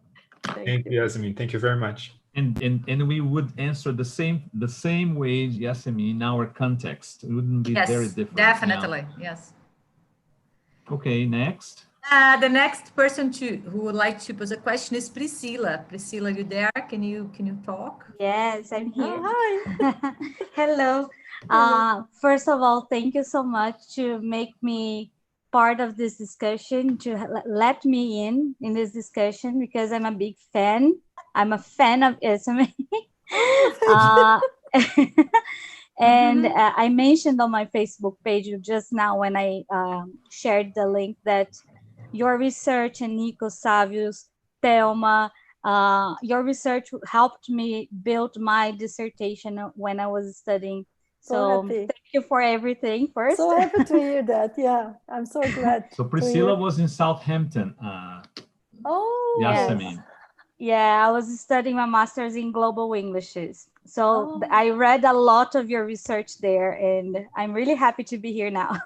F: Thank you, Yasemin. Thank you very much.
A: And we would answer the same way, Yasemin, in our context. It wouldn't be very different.
D: Definitely. Yes.
A: Okay, next.
D: The next person who would like to pose a question is Priscilla. Priscilla, you there? Can you talk?
G: Yes, I'm here.
C: Oh, hi.
G: Hello. First of all, thank you so much to make me part of this discussion, to let me in this discussion, because I'm a big fan. I'm a fan of Yasemin. And I mentioned on my Facebook page just now when I shared the link that your research and Nico Savio's, Thelma, your research helped me build my dissertation when I was studying. So thank you for everything first.
C: So happy to hear that. Yeah, I'm so glad.
A: So Priscilla was in Southampton. Yasemin.
G: Yes. Yeah, I was studying my master's in global Englishes. So I read a lot of your research there, and I'm really happy to be here now.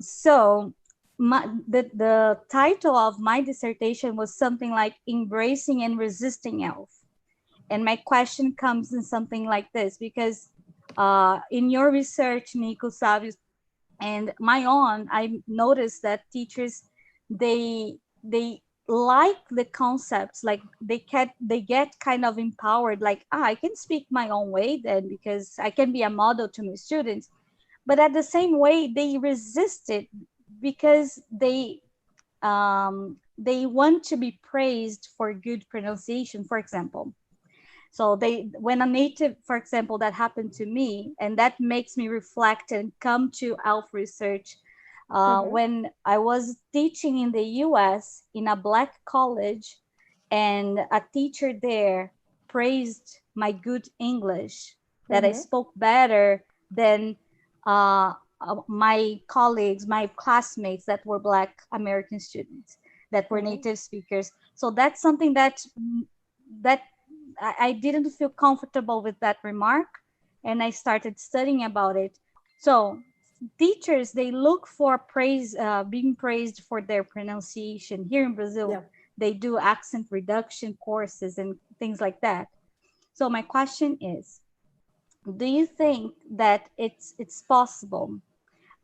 G: So the title of my dissertation was something like Embracing and Resisting ELF. And my question comes in something like this, because in your research, Nico Savio, and my own, I noticed that teachers, they like the concepts, like they get kind of empowered, like, I can speak my own way then, because I can be a model to my students. But at the same way, they resist it because they want to be praised for good pronunciation, for example. So when a native, for example, that happened to me, and that makes me reflect and come to ELF research. When I was teaching in the US in a Black college, and a teacher there praised my good English, that I spoke better than my colleagues, my classmates that were Black American students, that were native speakers. So that's something that I didn't feel comfortable with that remark, and I started studying about it. So teachers, they look for praise, being praised for their pronunciation. Here in Brazil, they do accent reduction courses and things like that. So my question is, do you think that it's possible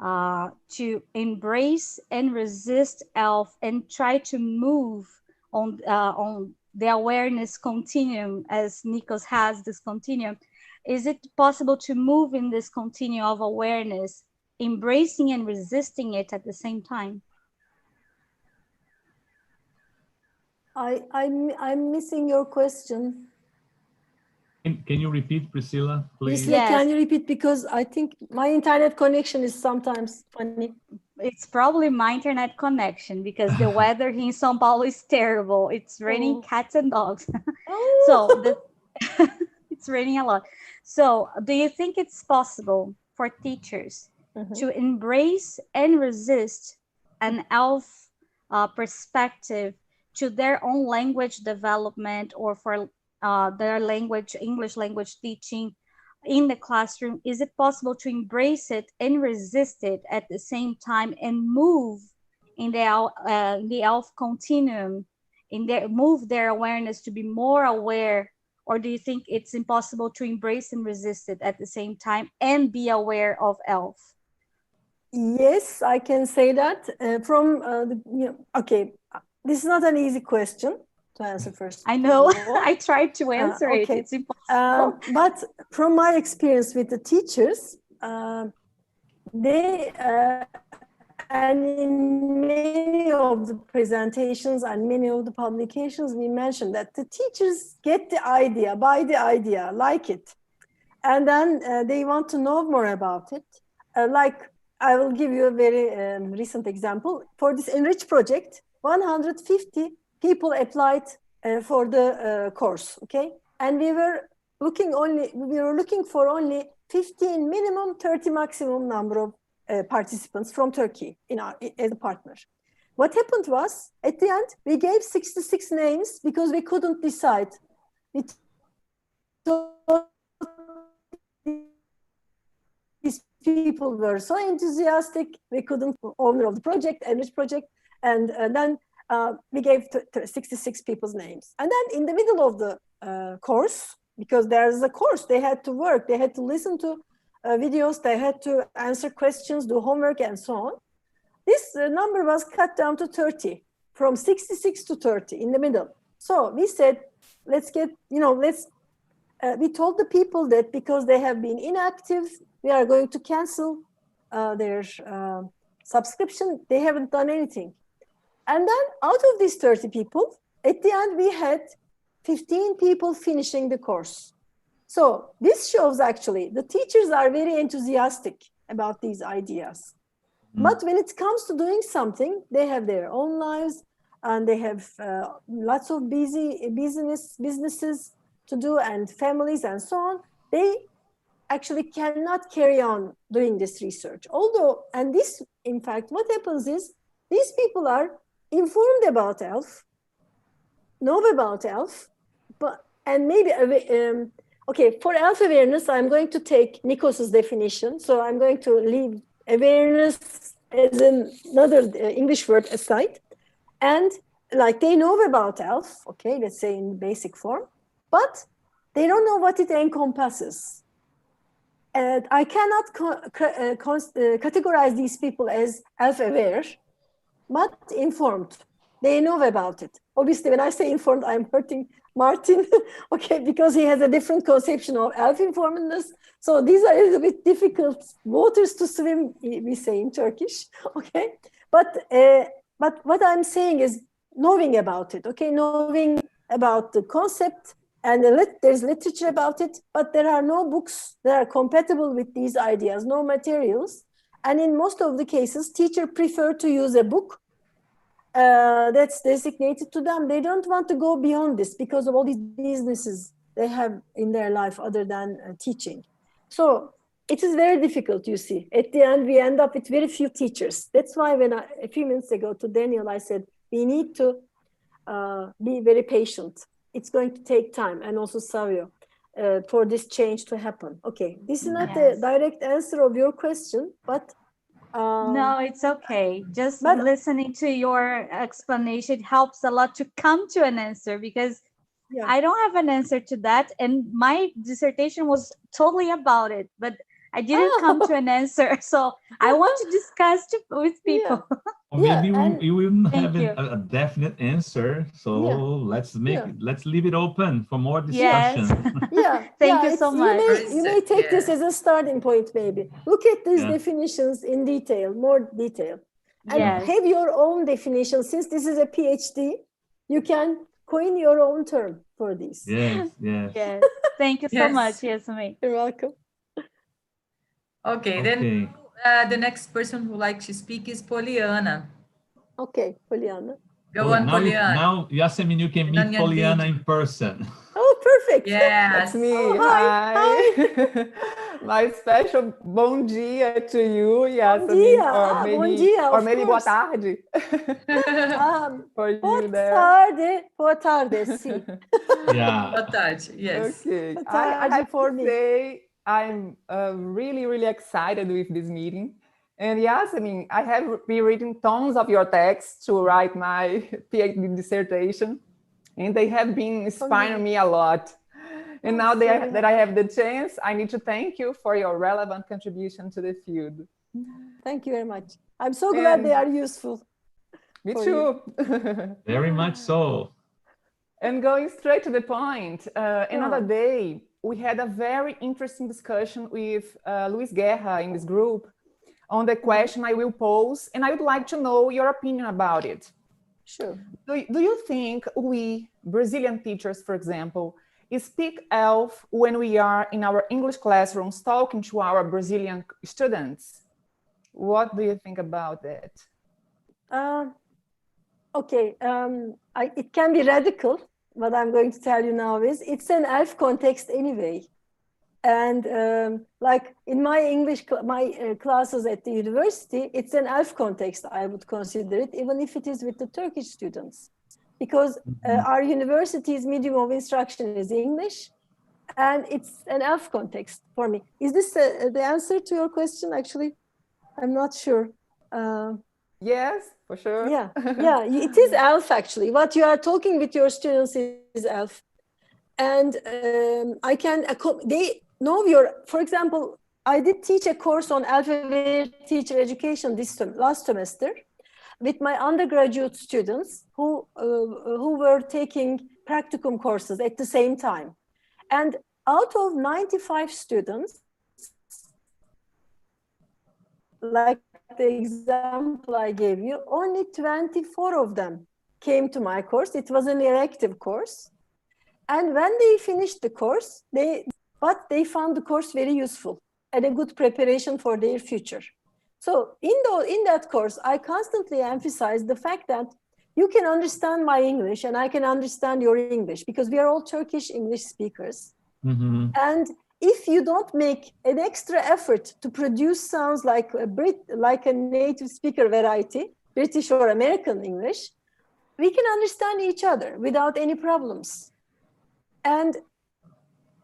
G: to embrace and resist ELF and try to move on the awareness continuum, as Nikos has this continuum? Is it possible to move in this continuum of awareness, embracing and resisting it at the same time?
C: I'm missing your question.
A: Can you repeat, Priscilla, please?
C: Priscilla, can you repeat? Because I think my internet connection is sometimes funny.
G: It's probably my internet connection, because the weather here in São Paulo is terrible. It's raining cats and dogs. So it's raining a lot. So do you think it's possible for teachers to embrace and resist an ELF perspective to their own language development, or for their English language teaching in the classroom? Is it possible to embrace it and resist it at the same time, and move in the ELF continuum, move their awareness to be more aware? Or do you think it's impossible to embrace and resist it at the same time and be aware of ELF?
C: Yes, I can say that. Okay, this is not an easy question to answer first.
G: I know. I tried to answer it. It's impossible.
C: But from my experience with the teachers, they and in many of the presentations and many of the publications, we mentioned that the teachers get the idea, buy the idea, like it, and then they want to know more about it. Like, I will give you a very recent example. For this Enrich project, 150 people applied for the course, okay? And we were looking for only 15 minimum, 30 maximum number of participants from Turkey as a partner. What happened was, at the end, we gave 66 names because we couldn't decide. We told people were so enthusiastic, we couldn't, owner of the project, Enrich project, and then we gave 66 people's names. And then in the middle of the course, because there's a course, they had to work, they had to listen to videos, they had to answer questions, do homework, and so on. This number was cut down to 30, from 66 to 30 in the middle. So we said, let's get, we told the people that because they have been inactive, we are going to cancel their subscription. They haven't done anything. And then out of these 30 people, at the end, we had 15 people finishing the course. So this shows actually the teachers are very enthusiastic about these ideas. But when it comes to doing something, they have their own lives and they have lots of businesses to do and families and so on. They actually cannot carry on doing this research. Although, and this, in fact, what happens is these people are informed about ELF, know about ELF, and maybe, okay, for ELF awareness, I'm going to take Nikos's definition. So I'm going to leave awareness as another English word aside. And like they know about ELF, okay, let's say in basic form, but they don't know what it encompasses. And I cannot categorize these people as ELF aware, but informed. They know about it. Obviously, when I say informed, I'm hurting Martin, okay, because he has a different conception of ELF informedness. So these are a little bit difficult waters to swim, we say in Turkish, okay? But what I'm saying is knowing about it, okay? Knowing about the concept, and there's literature about it, but there are no books that are compatible with these ideas, no materials. And in most of the cases, teachers prefer to use a book that's designated to them. They don't want to go beyond this because of all these businesses they have in their life other than teaching. So it is very difficult, you see. At the end, we end up with very few teachers. That's why when a few minutes ago to Daniel, I said, we need to be very patient. It's going to take time, and also Savio, for this change to happen. Okay, this is not the direct answer of your question, but
G: no, it's okay. Just listening to your explanation helps a lot to come to an answer, because I don't have an answer to that. And my dissertation was totally about it, but I didn't come to an answer. So I want to discuss with people.
A: Maybe we wouldn't have a definite answer. So let's leave it open for more discussion.
G: Thank you so much.
C: You may take this as a starting point, maybe. Look at these definitions in detail, more detail. And have your own definition. Since this is a PhD, you can coin your own term for this.
A: Yes.
G: Thank you so much, Yasemin.
C: You're welcome.
D: Okay, then the next person who likes to speak is Poliana.
C: Okay, Poliana.
D: Go on, Poliana.
A: Now, Yasemin, you can meet Poliana in person.
C: Oh, perfect.
D: Yes.
H: That's me.
C: Hi.
H: My special bom dia to you, Yasemin. Or maybe boa tarde. For you there.
C: Boa tarde, sim.
D: Boa tarde, yes.
H: Okay. I have to say, I'm really, really excited with this meeting. And Yasemin, I have been reading tons of your texts to write my PhD dissertation, and they have been inspiring me a lot. And now that I have the chance, I need to thank you for your relevant contribution to the field.
C: Thank you very much. I'm so glad they are useful.
H: Me too.
A: Very much so.
H: And going straight to the point, another day, we had a very interesting discussion with Luis Guerra in this group on the question I will pose, and I would like to know your opinion about it.
C: Sure.
H: Do you think we, Brazilian teachers, for example, speak ELF when we are in our English classrooms talking to our Brazilian students? What do you think about that?
C: Okay, it can be radical. What I'm going to tell you now is it's an ELF context anyway. And like in my English, classes at the university, it's an ELF context, I would consider it, even if it is with the Turkish students. Because our university's medium of instruction is English. and it's an ELF context for me. Is this the answer to your question? Actually, I'm not sure.
H: Yes, for sure.
C: Yeah, yeah, it is ELF actually. What you are talking with your students is ELF. And they know for example, I did teach a course on alphabet teacher education last semester with my undergraduate students who were taking practicum courses at the same time. And out of 95 students, like the example I gave you, only 24 of them came to my course. It was an elective course. And when they finished the course, they found the course very useful and a good preparation for their future. So in that course, I constantly emphasize the fact that you can understand my English and I can understand your English because we are all Turkish English speakers. Mm-hmm. And if you don't make an extra effort to produce sounds like a native speaker variety, British or American English, we can understand each other without any problems. And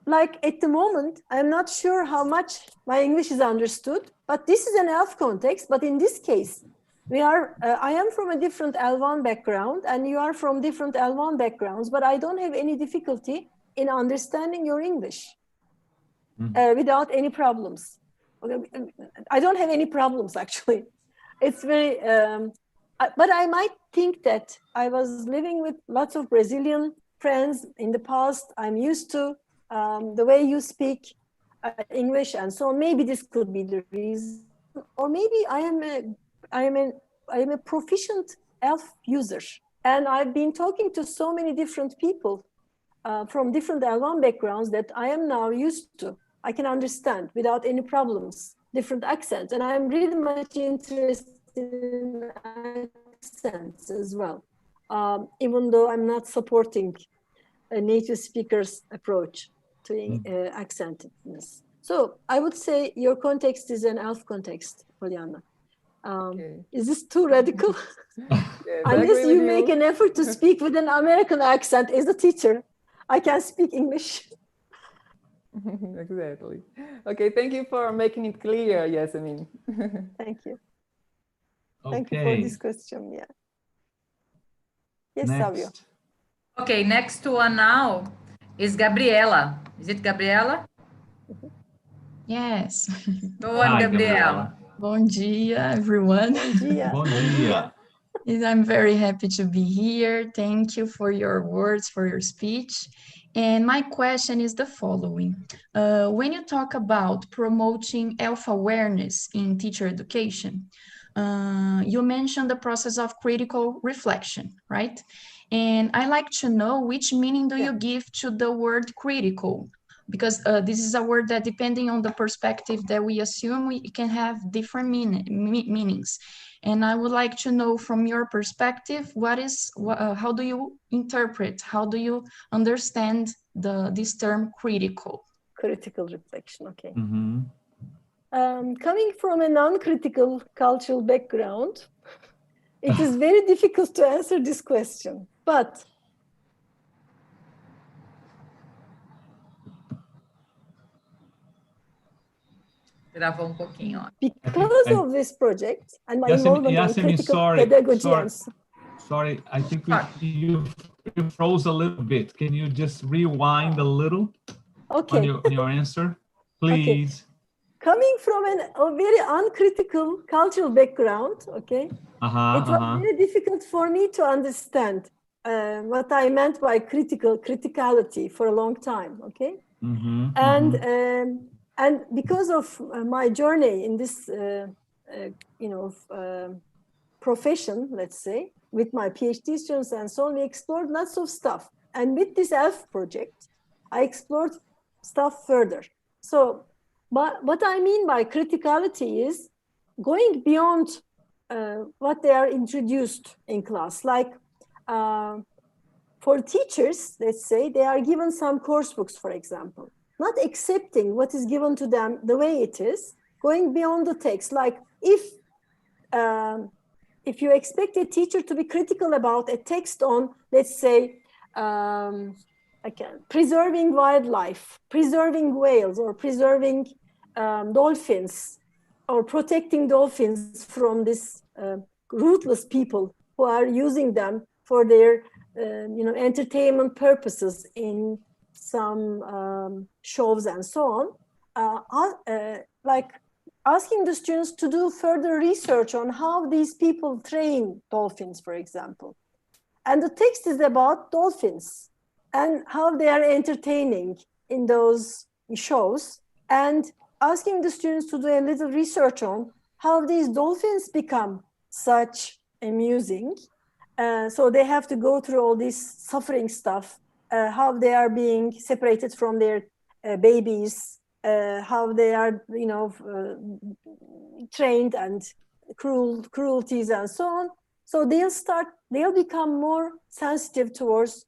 C: like at the moment, I'm not sure how much my English is understood, but this is an ELF context. But in this case, I am from a different L1 background and you are from different L1 backgrounds, but I don't have any difficulty in understanding your English without any problems. I don't have any problems actually. It's very, but I might think that I was living with lots of Brazilian friends in the past. I'm used to the way you speak English, and so maybe this could be the reason. Or maybe I am a proficient ELF user, and I've been talking to so many different people from different L1 backgrounds that I am now used to. I can understand without any problems different accents, and I'm really much interested in accents as well, even though I'm not supporting a native speaker's approach to accentedness. So I would say your context is an ELF context, Polyana. Okay. Is this too radical?
H: Yes,
C: unless you make an effort to speak with an American accent as a teacher, I can speak English.
H: Exactly. Okay, thank you for making it clear, Yasemin.
C: Thank you.
A: Okay.
C: Thank you for this question. Yeah. Yes, Savio.
D: Okay, next one now is Gabriela. Is it Gabriela?
I: Yes.
D: Go on, Gabriela.
I: Bom dia, everyone.
C: Bom dia.
A: Bom dia.
I: I'm very happy to be here. Thank you for your words, for your speech. And my question is the following. When you talk about promoting ELF awareness in teacher education, you mentioned the process of critical reflection, right? And I like to know which meaning do you give to the word critical? Because this is a word that, depending on the perspective that we assume, it can have different meanings. And I would like to know from your perspective, how do you interpret, how do you understand this term critical?
C: Critical reflection, okay. Mm-hmm. Coming from a non-critical cultural background, it is very difficult to answer this question, but because of this project and my involvement in critical pedagogy.
A: Sorry, I think you froze a little bit. Can you just rewind a little on your answer, please?
C: Okay. Coming from a very uncritical cultural background, it was very difficult for me to understand what I meant by criticality for a long time, and because of my journey in this, profession, let's say, with my PhD students and so on, we explored lots of stuff. And with this ELF project, I explored stuff further. So, what I mean by criticality is going beyond what they are introduced in class. Like for teachers, let's say, they are given some course books, for example, not accepting what is given to them the way it is, going beyond the text. Like if you expect a teacher to be critical about a text on, let's say, preserving wildlife, preserving whales, or preserving dolphins, or protecting dolphins from this ruthless people who are using them for their entertainment purposes in some shows and so on. Like asking the students to do further research on how these people train dolphins, for example. And the text is about dolphins and how they are entertaining in those shows, and asking the students to do a little research on how these dolphins become such amusing. So they have to go through all this suffering stuff, how they are being separated from their babies, how they are, trained, and cruelties and so on. So they'll become more sensitive towards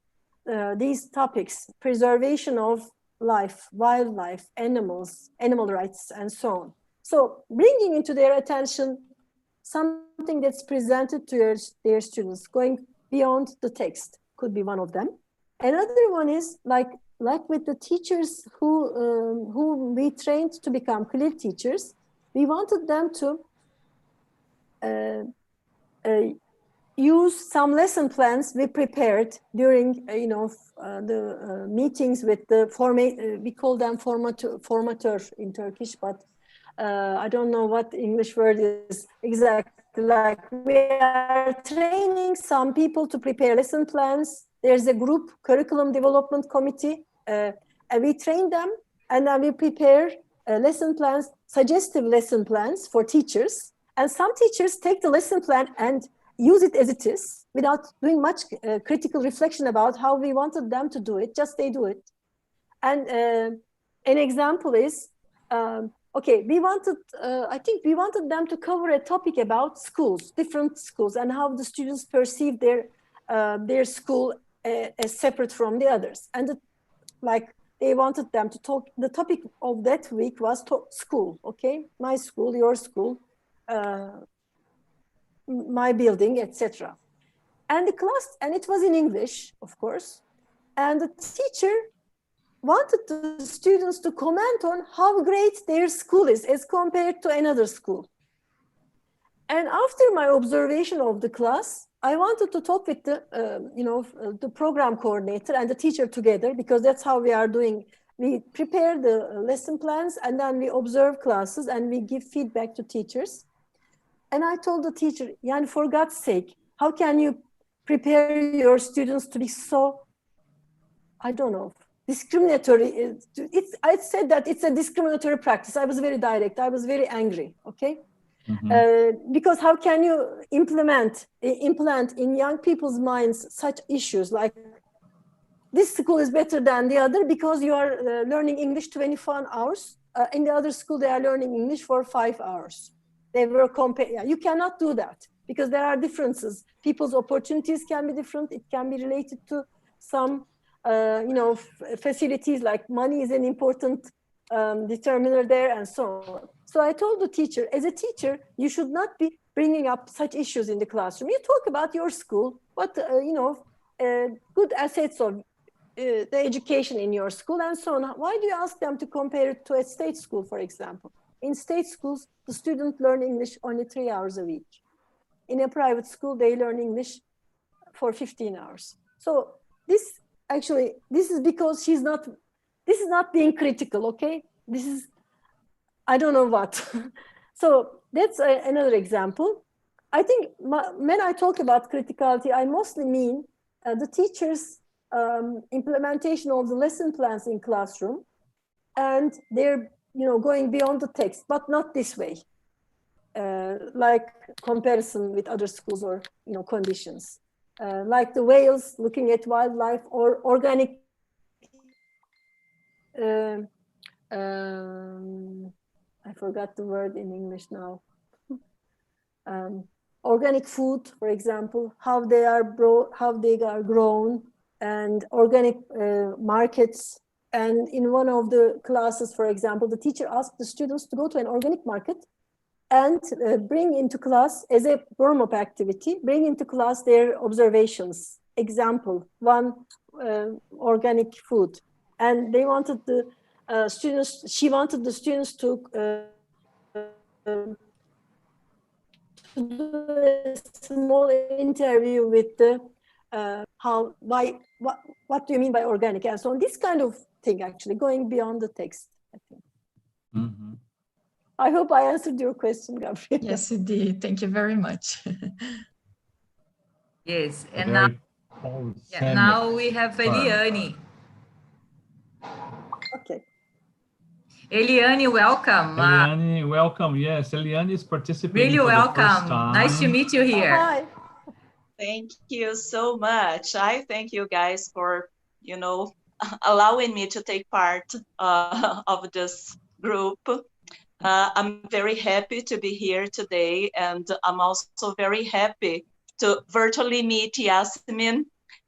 C: these topics: preservation of life, wildlife, animals, animal rights, and so on. So bringing into their attention something that's presented to their students, going beyond the text, could be one of them. Another one is like with the teachers who we trained to become clear teachers, we wanted them to use some lesson plans we prepared during, the meetings with the we call them formateur in Turkish, but I don't know what the English word is exactly. Like, we are training some people to prepare lesson plans. There's a group curriculum development committee, and we train them, and then we prepare lesson plans, suggestive lesson plans for teachers. And some teachers take the lesson plan and use it as it is without doing much critical reflection about how we wanted them to do it. Just they do it. And an example is, okay, I think we wanted them to cover a topic about schools, different schools, and how the students perceive their school as separate from the others. And they wanted them to talk, the topic of that week was school, okay? My school, your school, my building, etc. And the class, and it was in English, of course. And the teacher wanted the students to comment on how great their school is as compared to another school. And after my observation of the class, I wanted to talk with the program coordinator and the teacher together, because that's how we are doing. We prepare the lesson plans, and then we observe classes, and we give feedback to teachers. And I told the teacher, Jan, for God's sake, how can you prepare your students to be so, I don't know, discriminatory? I said that it's a discriminatory practice. I was very direct. I was very angry, okay? Mm-hmm. Because how can you implant in young people's minds such issues like this school is better than the other because you are learning English 24 hours. In the other school, they are learning English for 5 hours. They were comparing. You cannot do that because there are differences. People's opportunities can be different. It can be related to some, facilities, like money is an important determiner there, and so on. So I told the teacher, as a teacher, you should not be bringing up such issues in the classroom. You talk about your school, what good assets of the education in your school, and so on. Why do you ask them to compare it to a state school, for example? In state schools, the students learn English only 3 hours a week. In a private school, they learn English for 15 hours. So this is because this is not being critical, okay? This is, I don't know what. So that's another example. I think when I talk about criticality, I mostly mean the teachers' implementation of the lesson plans in classroom, and they're going beyond the text, but not this way, like comparison with other schools or conditions, like the whales, looking at wildlife, or organic. I forgot the word in English now. Organic food, for example, how they are grown, and organic markets. And in one of the classes, for example, the teacher asked the students to go to an organic market and bring into class, as a warm-up activity, bring into class their observations. Example, one organic food, and they wanted the students. She wanted the students to do a small interview with the what do you mean by organic, and so on. This kind of thing, actually going beyond the text, I think.
A: Mm-hmm.
C: I hope I answered your question, Gabriela.
I: Yes, you did. Thank you very much.
D: Yes, and
A: now,
D: now we have Eliane.
C: Okay.
D: Eliane, welcome.
A: Eliane, welcome. Yes, Eliane is participating.
D: Really
A: for
D: welcome.
A: The first time.
D: Nice to meet you here.
C: Hi.
J: Thank you so much. I thank you guys for, allowing me to take part of this group. I'm very happy to be here today, and I'm also very happy to virtually meet Yasemin.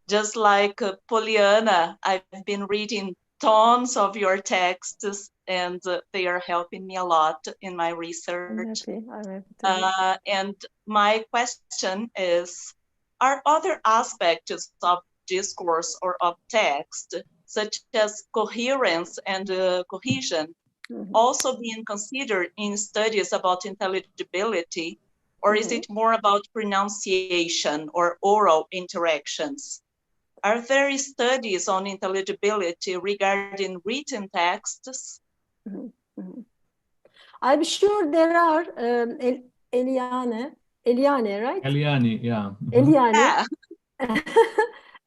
J: Just like Poliana, I've been reading tons of your texts, and they are helping me a lot in my research.
C: I'm happy.
J: And my question is, are other aspects of discourse or of text, such as coherence and cohesion, also being considered in studies about intelligibility, or is it more about pronunciation or oral interactions? Are there studies on intelligibility regarding written texts?
C: I'm sure there are, Eliane, right?
A: Eliane, yeah.
C: Eliane. Yeah.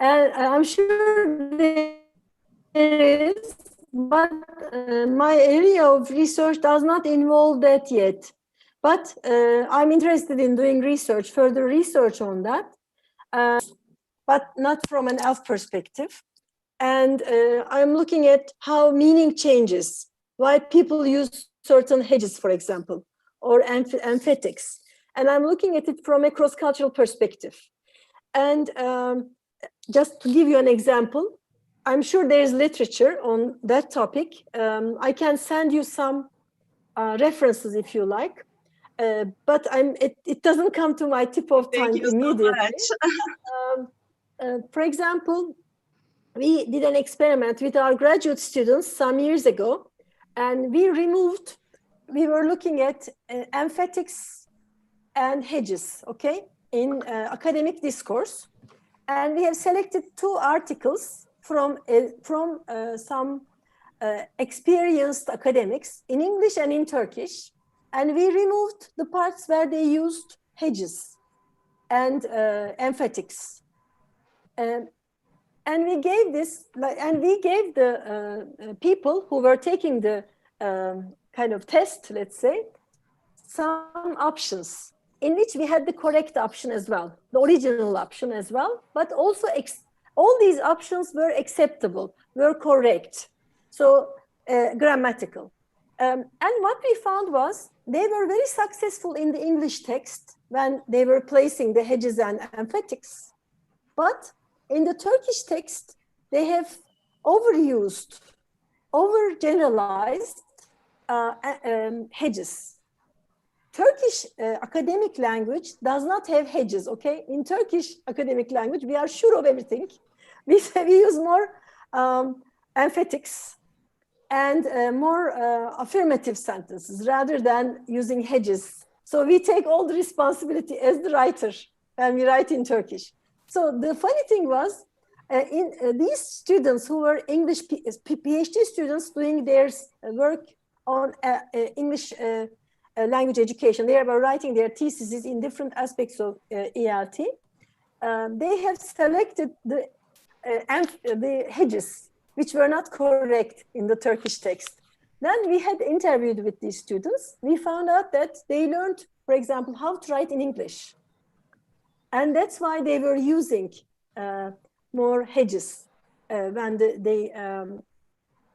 C: And I'm sure there is, but my area of research does not involve that yet. But I'm interested in doing research, further research on that, but not from an ELF perspective. And I'm looking at how meaning changes, why people use certain hedges, for example, or emphatics. And I'm looking at it from a cross-cultural perspective. And just to give you an example, I'm sure there's literature on that topic. I can send you some references if you like, but it doesn't come to my tip of tongue immediately. For example, we did an experiment with our graduate students some years ago, and we were looking at emphatics and hedges, okay, in academic discourse. And we have selected 2 articles from some experienced academics in English and in Turkish. And we removed the parts where they used hedges and emphatics. And we gave the people who were taking the kind of test, let's say, some options in which we had the correct option as well, the original option as well, but also all these options were acceptable, were correct, so grammatical. And what we found was they were very successful in the English text when they were placing the hedges and emphatics, but in the Turkish text, they have overused, overgeneralized hedges. Turkish academic language does not have hedges, okay? In Turkish academic language, we are sure of everything. We use more emphatics and more affirmative sentences rather than using hedges. So we take all the responsibility as the writer when we write in Turkish. So the funny thing was, these students who were English PhD students doing their work on English language education, they were writing their theses in different aspects of ELT. They have selected the hedges, which were not correct in the Turkish text. Then we had interviewed with these students. We found out that they learned, for example, how to write in English. And that's why they were using more hedges when they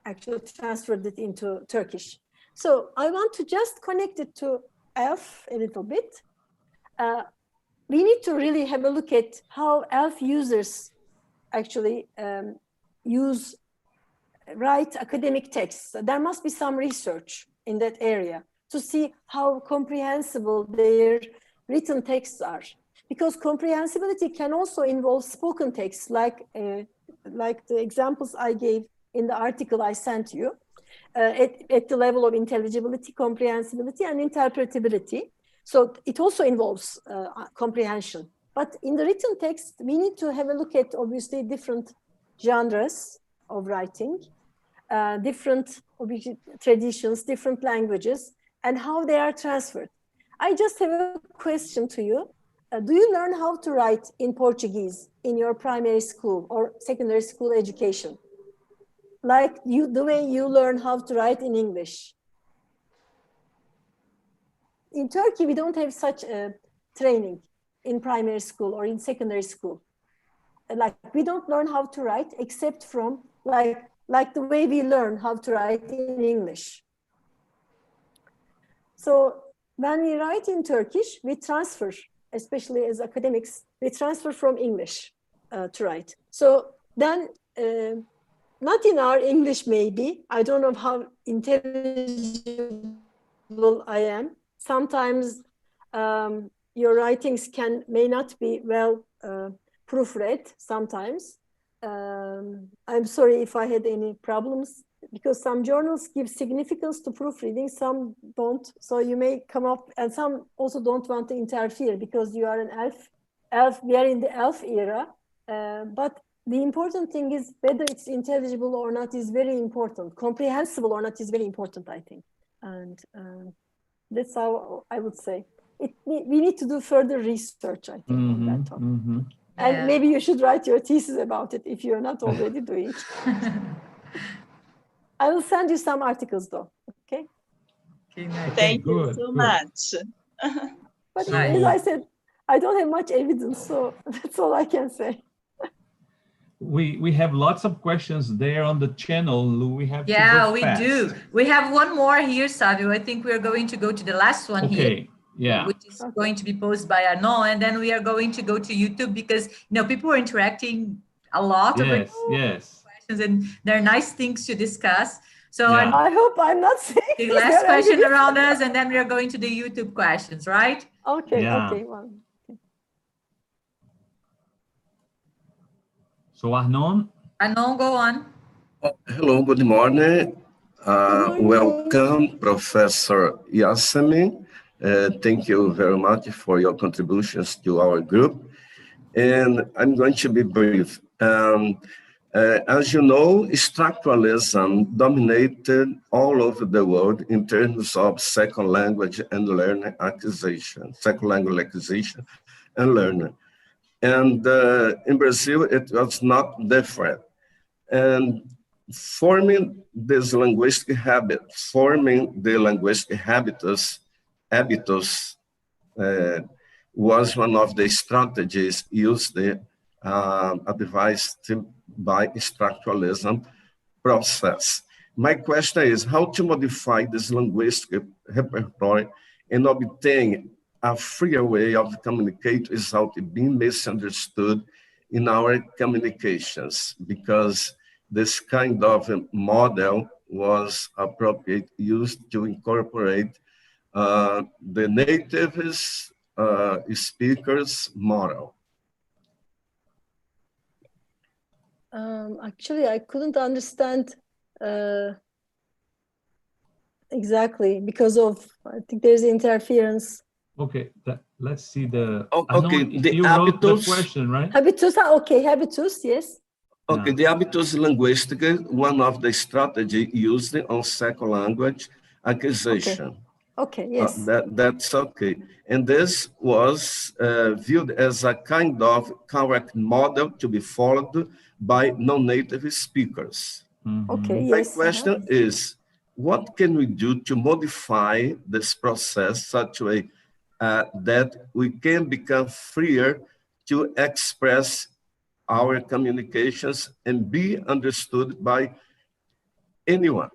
C: actually transferred it into Turkish. So I want to just connect it to ELF a little bit. We need to really have a look at how ELF users actually write academic texts. There must be some research in that area to see how comprehensible their written texts are. Because comprehensibility can also involve spoken texts like like the examples I gave in the article I sent you, at the level of intelligibility, comprehensibility, and interpretability. So it also involves comprehension. But in the written text, we need to have a look at, obviously, different genres of writing, different traditions, different languages, and how they are transferred. I just have a question to you. Do you learn how to write in Portuguese in your primary school or secondary school education? Like the way you learn how to write in English? In Turkey, we don't have such a training in primary school or in secondary school. Like we don't learn how to write except from like the way we learn how to write in English. So when we write in Turkish, we transfer, especially as academics, we transfer from English to write. So then, not in our English maybe, I don't know how intelligible I am. Sometimes your writings may not be well proofread sometimes. I'm sorry if I had any problems, because some journals give significance to proofreading, some don't. So you may come up, and some also don't want to interfere because you are an ELF. We are in the ELF era, but the important thing is whether it's intelligible or not is very important. Comprehensible or not is very important, I think. And that's how I would say. We need to do further research, I think, on that topic.
A: Mm-hmm.
C: And maybe you should write your thesis about it if you're not already doing it. I will send you some articles though, okay?
J: Thank you so much.
C: But as I said, I don't have much evidence, so that's all I can say.
A: We have lots of questions there on the channel. We have to go
D: we
A: fast.
D: do. We have one more here, Savio. I think we're going to go to the last one here.
A: Yeah.
D: Which is going to be posted by Arnaud, and then we are going to go to YouTube because people are interacting a lot.
A: Yes.
D: Questions, and there are nice things to discuss. So
C: I hope I'm not saying
D: the last question around us, and then we are going to the YouTube questions, right?
C: Okay.
A: Yeah.
C: Okay.
A: So Arnaud,
D: go on.
K: Hello, good morning. Welcome, Professor Yasemin. Thank you very much for your contributions to our group. And I'm going to be brief. As you know, structuralism dominated all over the world in terms of second language and learning acquisition, second language acquisition and learning. And in Brazil, it was not different. And forming this linguistic habit, forming the linguistic habitus was one of the strategies used, advised by structuralism process. My question is how to modify this linguistic repertoire and obtain a freer way of communicating without being misunderstood in our communications, because this kind of model was appropriate, used to incorporate the native speakers model.
C: Actually, I couldn't understand exactly because of, I think there's interference.
A: Okay, let's see the.
K: Okay,
A: you wrote the question, right?
C: Habitus, okay, habitus, yes.
K: Okay, the habitus linguistica, one of the strategy used on second language acquisition.
C: Okay, yes.
K: That's okay. And this was viewed as a kind of correct model to be followed by non-native speakers.
A: Mm-hmm.
C: Okay, yes.
K: My question is, what can we do to modify this process such a way that we can become freer to express our communications and be understood by anyone?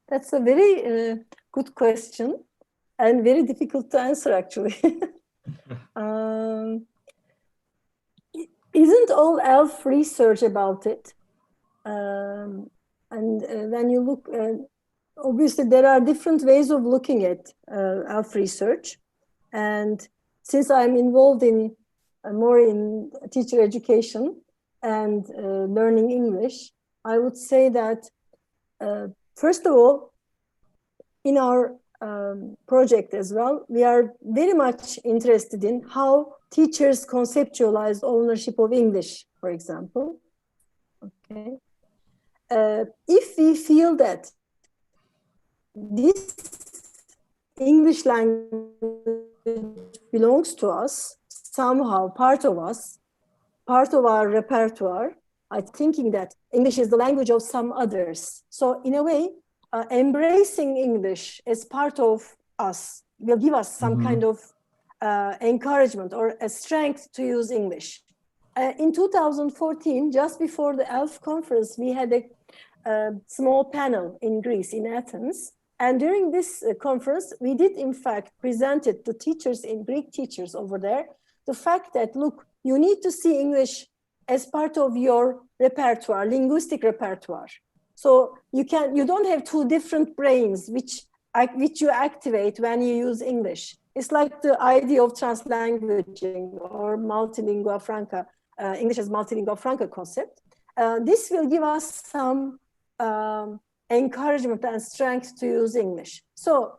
C: That's a very good question and very difficult to answer, actually. Isn't all ELF research about it? And when you look, obviously there are different ways of looking at ELF research. And since I'm involved in more in teacher education, and learning English, I would say that, first of all, in our project as well, we are very much interested in how teachers conceptualize ownership of English, for example. Okay. If we feel that this English language belongs to us, somehow part of us, part of our repertoire, I'm thinking that English is the language of some others. So in a way, embracing English as part of us will give us some kind of encouragement or a strength to use English. In 2014, just before the ILF conference, we had a small panel in Greece, in Athens. And during this conference, we did in fact presented to teachers, in Greek teachers over there, the fact that, look, you need to see English as part of your repertoire, linguistic repertoire. So you don't have two different brains which you activate when you use English. It's like the idea of translanguaging or multilingua franca, English as multilingua franca concept. This will give us some encouragement and strength to use English. So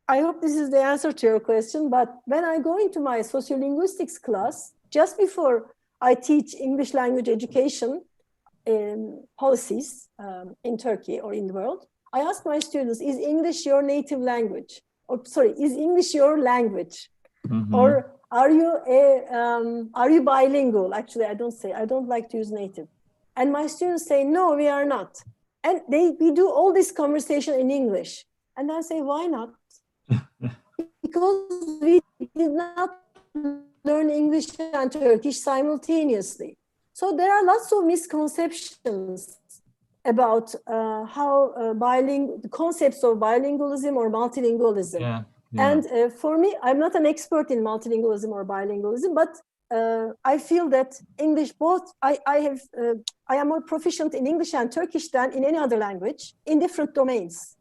C: I hope this is the answer to your question, but when I go into my sociolinguistics class, just before I teach English language education policies in Turkey or in the world, I ask my students, is English your native language? Or sorry, is English your language? Or are you bilingual? Actually, I don't like to use native. And my students say, no, we are not. And we do all this conversation in English. And I say, why not? Because we did not learn English and Turkish simultaneously. So there are lots of misconceptions about how the concepts of bilingualism or multilingualism. Yeah. And for me, I'm not an expert in multilingualism or bilingualism, but I feel that English I am more proficient in English and Turkish than in any other language in different domains.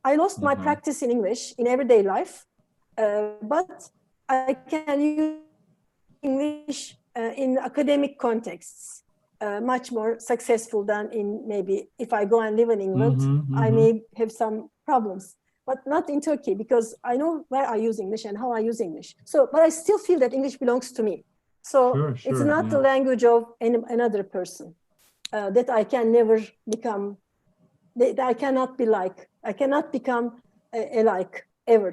C: I lost my practice in English in everyday life, but I can use English in academic contexts much more successful than in maybe if I go and live in England, I may have some problems. But not in Turkey, because I know where I use English and how I use English. So, but I still feel that English belongs to me. So it's not the language of another person that I can never become, that I cannot be like. I cannot become alike ever.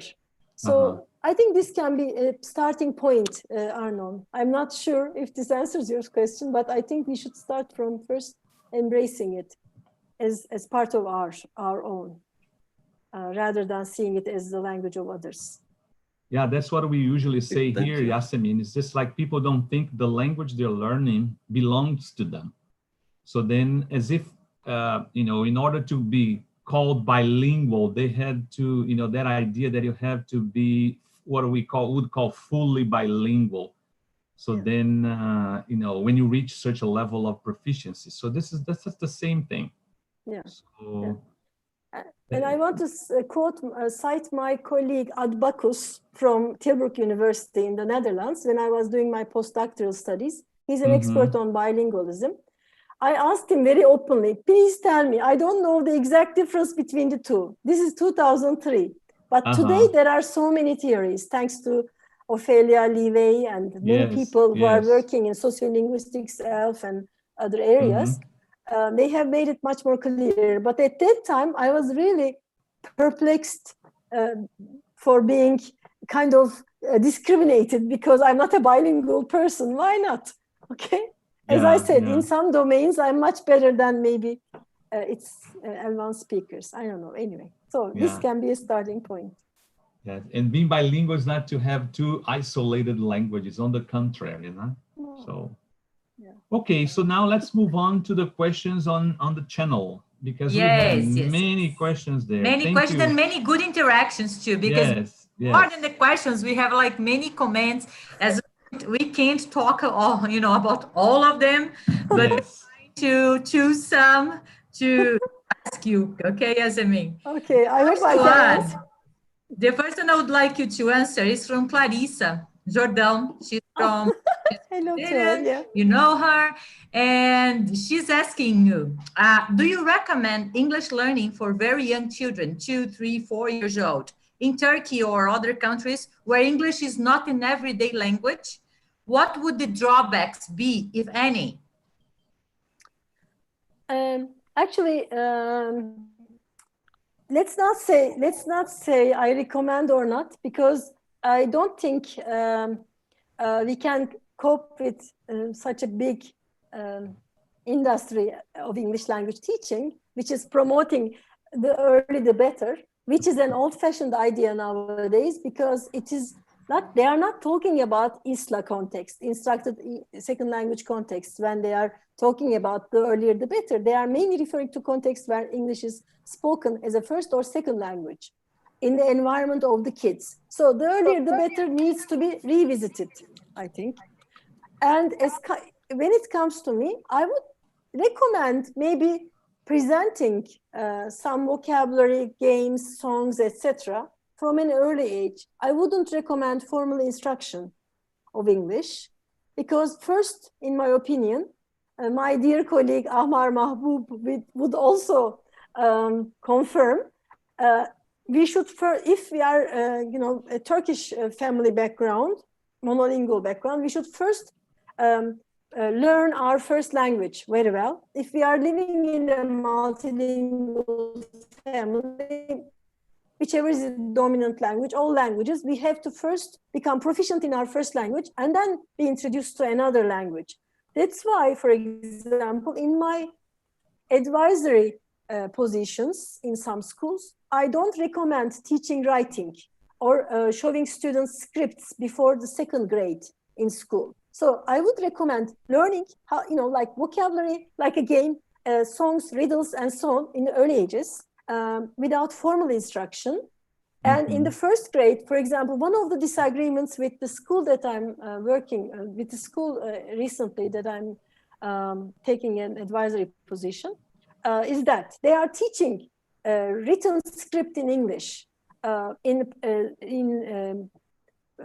C: So I think this can be a starting point, Arnon. I'm not sure if this answers your question, but I think we should start from first embracing it as part of our own. Rather than seeing it as the language of others.
A: Yeah, that's what we usually say here, Yasemin. It's just like people don't think the language they're learning belongs to them. So then as if, in order to be called bilingual, they had to, that idea that you have to be what would call fully bilingual. So then, when you reach such a level of proficiency. So that's just the same thing.
C: Yeah.
A: So,
C: and I want to cite my colleague Ad Bakus from Tilburg University in the Netherlands when I was doing my postdoctoral studies. He's an expert on bilingualism. I asked him very openly, please tell me, I don't know the exact difference between the two. This is 2003. But today there are so many theories, thanks to Ophelia Levi and many people who are working in sociolinguistics, ILF, and other areas. They have made it much more clear. But at that time, I was really perplexed for being kind of discriminated because I'm not a bilingual person. Why not? Okay. As I said, in some domains, I'm much better than maybe it's advanced speakers. I don't know. Anyway, so this can be a starting point.
A: Yeah, and being bilingual is not to have two isolated languages. On the contrary, So. Yeah. Okay, so now let's move on to the questions on the channel, because we have many questions there.
D: Many questions and many good interactions too, because more than the questions, we have like many comments. As we can't talk all, about all of them, but we're trying to choose some to ask you. Okay, Yasemin?
C: Okay, I hope I can.
D: The first one I would like you to answer is from Clarissa Jordão. She's from
C: Hello to her, yeah.
D: You know her, and she's asking you, do you recommend English learning for very young children, 2, 3, 4 years old, in Turkey or other countries where English is not an everyday language? What would the drawbacks be, if any?
C: Actually, let's not say I recommend or not, because I don't think we can cope with such a big industry of English language teaching, which is promoting the early the better, which is an old-fashioned idea nowadays, because it is not, they are not talking about ISLA context, instructed second language context, when they are talking about the earlier the better. They are mainly referring to contexts where English is spoken as a first or second language in the environment of the kids. So the earlier the better needs to be revisited, I think. And when it comes to me, I would recommend maybe presenting some vocabulary, games, songs, etc. from an early age. I wouldn't recommend formal instruction of English, because first, in my opinion, my dear colleague Ahmar Mahbub would also confirm, we should, if we are, a Turkish family background, monolingual background, we should first learn our first language very well. If we are living in a multilingual family, whichever is the dominant language, all languages, we have to first become proficient in our first language and then be introduced to another language. That's why, for example, in my advisory positions in some schools, I don't recommend teaching writing or showing students scripts before the second grade in school. So I would recommend learning how, like vocabulary, like a game, songs, riddles, and so on in the early ages without formal instruction. And in the first grade, for example, one of the disagreements with the school that I'm working with, the school recently that I'm taking an advisory position, is that they are teaching written script in English in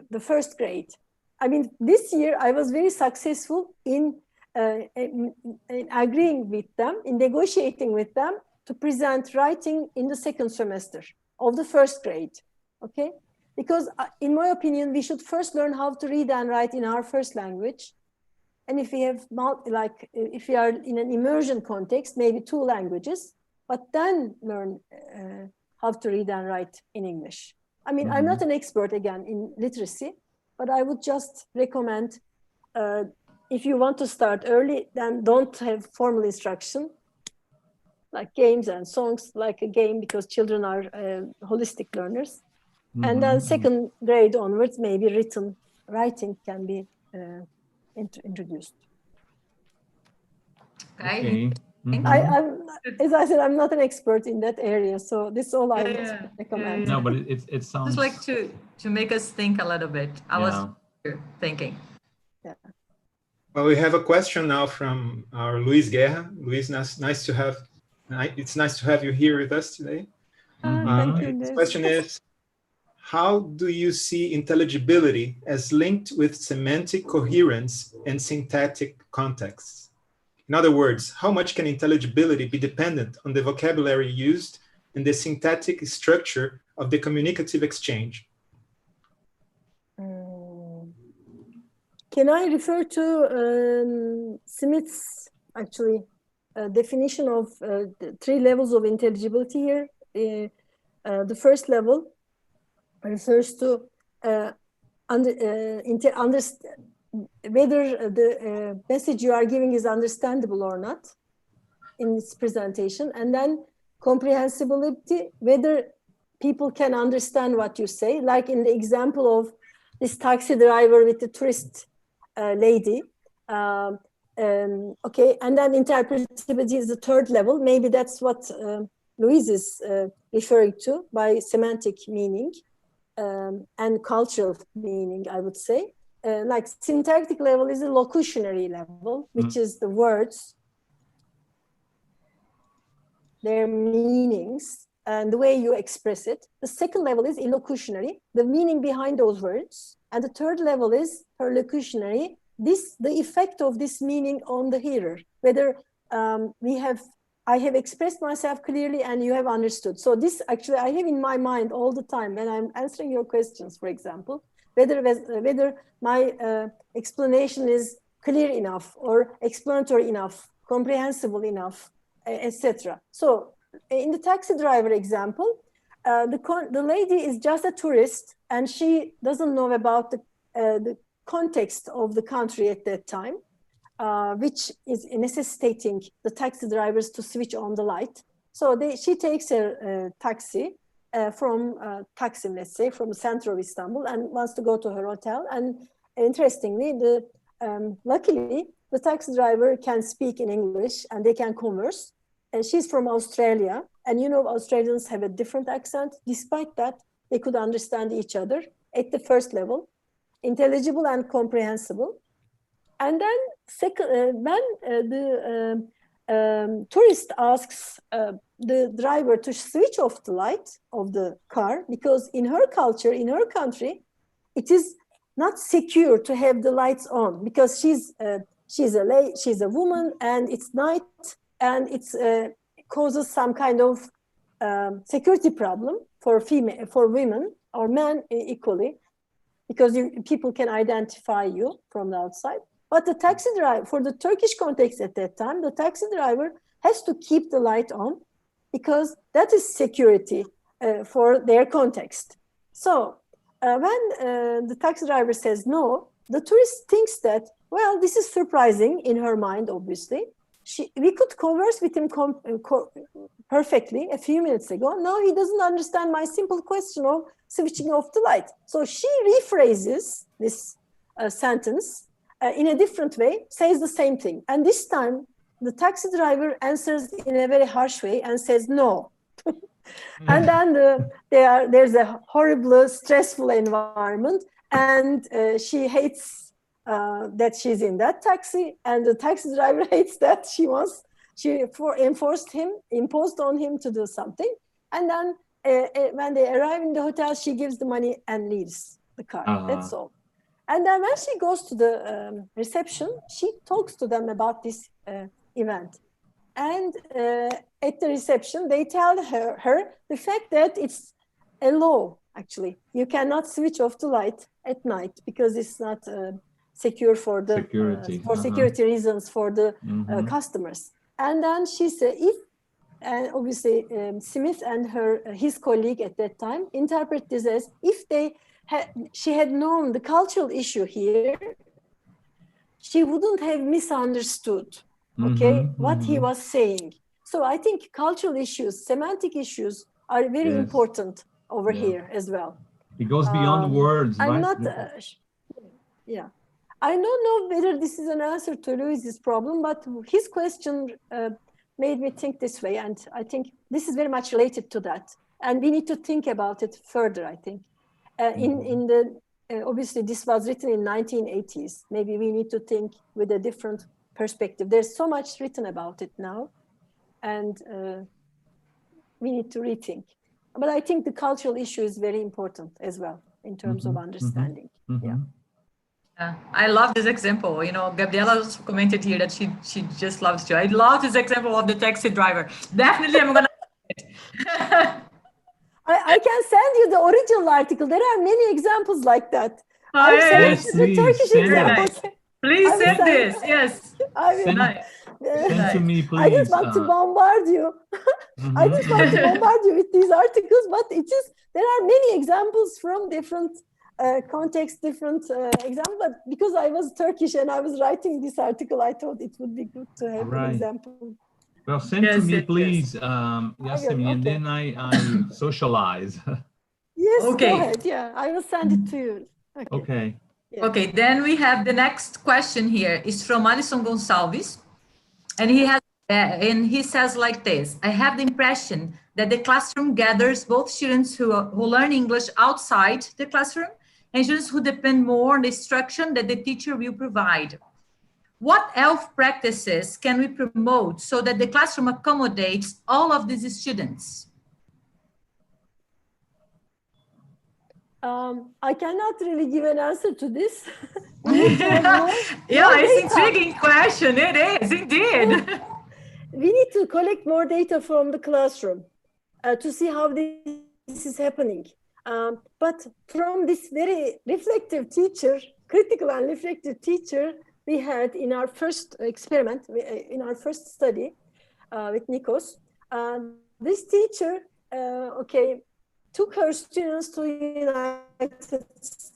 C: the first grade. I mean, this year I was very successful in agreeing with them, in negotiating with them to present writing in the second semester of the first grade, okay? Because in my opinion, we should first learn how to read and write in our first language. And if we have, if we are in an immersion context, maybe 2 languages, but then learn how to read and write in English. I mean, I'm not an expert, again, in literacy, but I would just recommend, if you want to start early, then don't have formal instruction, like games and songs, like a game, because children are holistic learners. And then second grade onwards, maybe writing can be introduced.
D: Okay.
C: As I said, I'm not an expert in that area, so this is all I would recommend.
A: No, but it sounds...
D: Just like to make us think a little bit. I was thinking.
C: Yeah.
F: Well, we have a question now from our Luis Guerra. Luis, nice to have... It's nice to have you here with us today.
C: Thank you.
F: The question is, how do you see intelligibility as linked with semantic coherence and syntactic contexts? In other words, how much can intelligibility be dependent on the vocabulary used and the syntactic structure of the communicative exchange?
C: Can I refer to Smith's, actually, definition of the 3 levels of intelligibility here? The first level refers to whether the message you are giving is understandable or not in its presentation, and then comprehensibility, whether people can understand what you say, like in the example of this taxi driver with the tourist lady. Okay, and then interpretability is the 3rd level. Maybe that's what Louise is referring to by semantic meaning and cultural meaning, I would say. Like syntactic level is a locutionary level, which is the words, their meanings, and the way you express it. The 2nd level is illocutionary, the meaning behind those words. And the third level is perlocutionary. The effect of this meaning on the hearer, whether I have expressed myself clearly and you have understood. So this actually I have in my mind all the time when I'm answering your questions, for example, whether my explanation is clear enough or explanatory enough, comprehensible enough, etc. So in the taxi driver example, the lady is just a tourist and she doesn't know about the context of the country at that time, which is necessitating the taxi drivers to switch on the light. So she takes a taxi from Taksim, let's say, from the center of Istanbul and wants to go to her hotel. And interestingly, luckily, the taxi driver can speak in English and they can converse. And she's from Australia. And you know, Australians have a different accent. Despite that, they could understand each other at the first level, intelligible and comprehensible. And then when the tourist asks the driver to switch off the light of the car, because in her culture, in her country, it is not secure to have the lights on because she's a woman and it's night and it causes some kind of security problem for women or men equally, because people can identify you from the outside. But the taxi driver, for the Turkish context at that time, the taxi driver has to keep the light on because that is security for their context. So when the taxi driver says no, the tourist thinks that, well, this is surprising in her mind, obviously. We could converse with him perfectly a few minutes ago. No, he doesn't understand my simple question of switching off the light. So she rephrases this sentence in a different way, says the same thing. And this time, the taxi driver answers in a very harsh way and says no. And then there's a horrible, stressful environment. And she hates that she's in that taxi. And the taxi driver hates that she imposed on him to do something. And then when they arrive in the hotel, she gives the money and leaves the car. That's all. And then when she goes to the reception, she talks to them about this event. And at the reception, they tell her the fact that it's a law, actually. You cannot switch off the light at night because it's not secure for the security reasons for the customers. And then she said, and obviously Smith and his colleague at that time interpret this as if she had known the cultural issue here, she wouldn't have misunderstood, what he was saying. So I think cultural issues, semantic issues are very important over here as well.
A: It goes beyond words,
C: I'm
A: right?
C: not, I don't know whether this is an answer to Louis's problem, but his question made me think this way. And I think this is very much related to that. And we need to think about it further, I think. Obviously, this was written in 1980s. Maybe we need to think with a different perspective. There's so much written about it now, and we need to rethink. But I think the cultural issue is very important as well in terms of understanding.
D: I love this example. You know, Gabriela also commented here that she just loves it. I love this example of the taxi driver. Definitely, I'm gonna.
C: I can send you the original article. There are many examples like that. I've selected the Turkish examples.
D: Please send this. Yes.
A: Send to me, please.
C: I just want to bombard you. I just want to bombard you with these articles, but there are many examples from different contexts, different examples. But because I was Turkish and I was writing this article, I thought it would be good to have an example.
A: Well, send to me, please, Yasemin, and then I socialize.
C: Yes, go ahead. Yeah, I will send it to you.
A: Okay.
C: Yeah.
D: Okay, then we have the next question here. It's from Alison Gonçalves, and he says like this: I have the impression that the classroom gathers both students who learn English outside the classroom and students who depend more on the instruction that the teacher will provide. What ELF practices can we promote so that the classroom accommodates all of these students?
C: I cannot really give an answer to this.
D: Yeah, it's an intriguing question. It is, indeed.
C: We need to collect more data from the classroom to see how this is happening. But from this very reflective teacher, critical and reflective teacher we had in our first experiment, in our first study with Nikos, this teacher, took her students to United States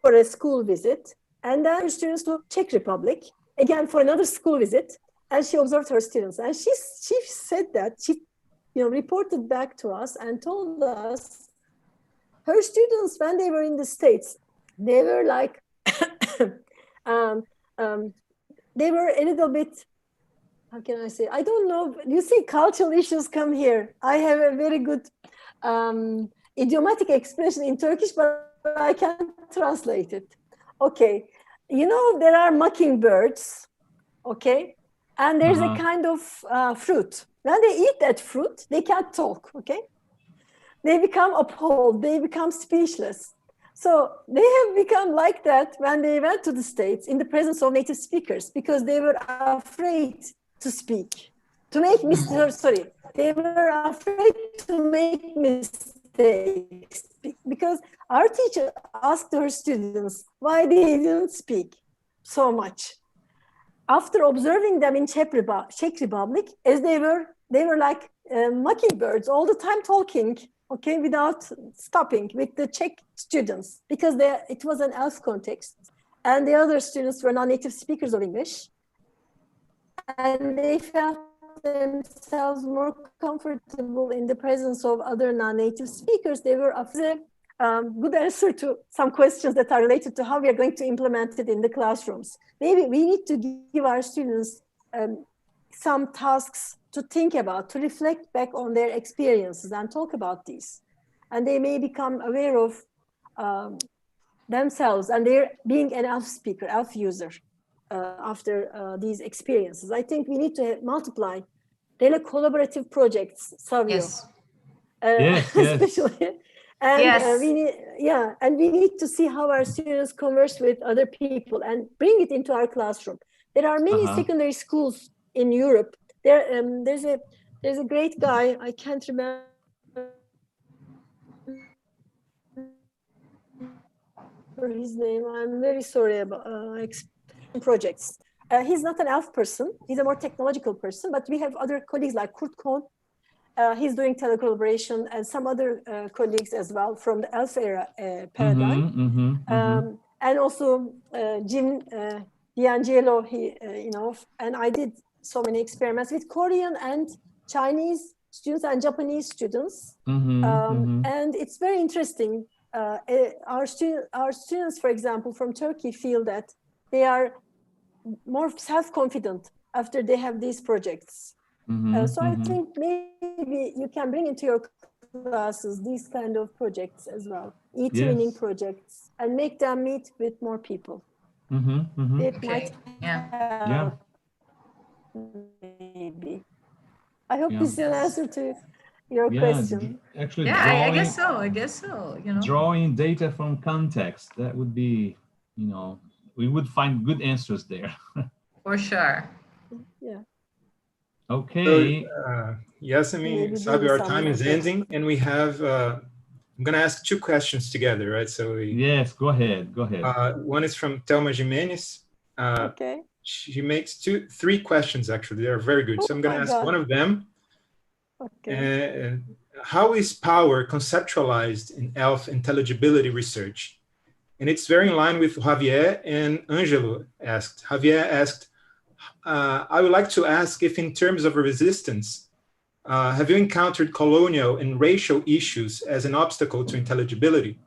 C: for a school visit, and then her students to Czech Republic, again for another school visit, and she observed her students. And she said that, she reported back to us and told us her students, when they were in the States, they were like, they were a little bit, how can I say? I don't know. You see, cultural issues come here. I have a very good idiomatic expression in Turkish, but I can't translate it. Okay. There are mockingbirds, okay? And there's a kind of fruit. When they eat that fruit, they can't talk, okay? They become appalled. They become speechless. So they have become like that when they went to the States in the presence of native speakers, because they were afraid to speak, to make mistakes. Sorry, they were afraid to make mistakes because our teacher asked her students why they didn't speak so much. After observing them in Czech Republic, as they were like mockingbirds all the time talking, okay, without stopping with the Czech students, because it was an ELF context, and the other students were non-native speakers of English, and they felt themselves more comfortable in the presence of other non-native speakers. They were a good answer to some questions that are related to how we are going to implement it in the classrooms. Maybe we need to give our students some tasks to think about, to reflect back on their experiences and talk about these. And they may become aware of themselves and they're being an ELF speaker, ELF user after these experiences. I think we need to multiply really collaborative projects, Savio.
A: Yes. Yes.
C: Especially. And we need to see how our students converse with other people and bring it into our classroom. There are many secondary schools in Europe. There's a great guy, I can't remember his name. I'm very sorry about projects. He's not an ELF person. He's a more technological person, but we have other colleagues like Kurt Kohn. He's doing telecollaboration, and some other colleagues as well from the ELF era paradigm. And also Jim D'Angelo, and I did so many experiments with Korean and Chinese students and Japanese students. And it's very interesting. Our students, for example, from Turkey feel that they are more self-confident after they have these projects. So I think maybe you can bring into your classes these kind of projects as well, e-twinning projects, and make them meet with more people. It might help. Maybe. I hope this is an answer to your question.
A: Actually,
D: I guess so.
A: Drawing data from context, that would be, we would find good answers there.
D: For sure.
C: Yeah.
A: Okay.
F: So, Yasemin, Sabi, our time is ending, and we have, I'm going to ask two questions together, right? So
A: yes, go ahead.
F: One is from Thelma Jimenez.
C: Okay.
F: She makes three questions, actually. They are very good. So I'm going to ask one of them. Okay. How is power conceptualized in ELF intelligibility research? And it's very in line with Javier and Angelo asked. Javier asked, I would like to ask if in terms of resistance, have you encountered colonial and racial issues as an obstacle to intelligibility?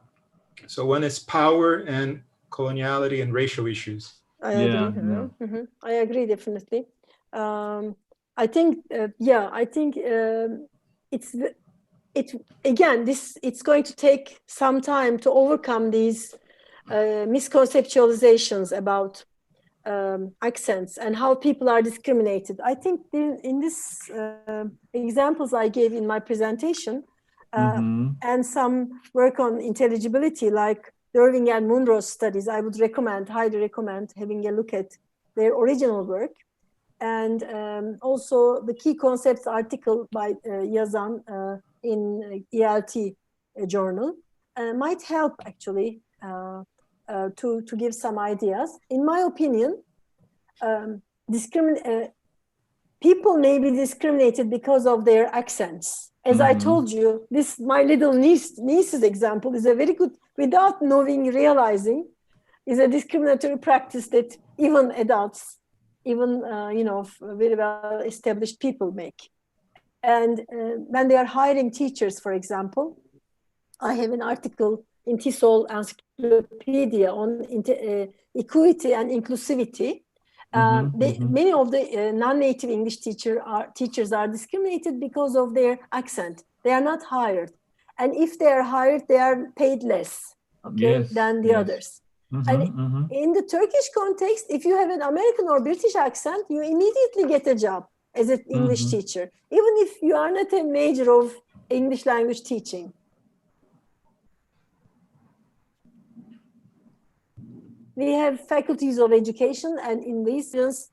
F: So one is power and coloniality and racial issues.
C: I agree. I agree, definitely. I think it's going to take some time to overcome these misconceptualizations about accents and how people are discriminated. I think in this examples I gave in my presentation, and some work on intelligibility, like Irving and Munro's studies, I would highly recommend having a look at their original work. And also the key concepts article by Yazan in ELT journal might help actually to give some ideas. In my opinion, people may be discriminated because of their accents. As I told you, my little niece's example is a very good, without realizing, is a discriminatory practice that even adults, even very well established people make. And when they are hiring teachers, for example, I have an article in TESOL Encyclopedia on equity and inclusivity. Many of the non-native English teachers are discriminated because of their accent. They are not hired. And if they are hired, they are paid less than the others. And in the Turkish context, if you have an American or British accent, you immediately get a job as an English teacher, even if you are not a major of English language teaching. We have faculties of education, and in these students,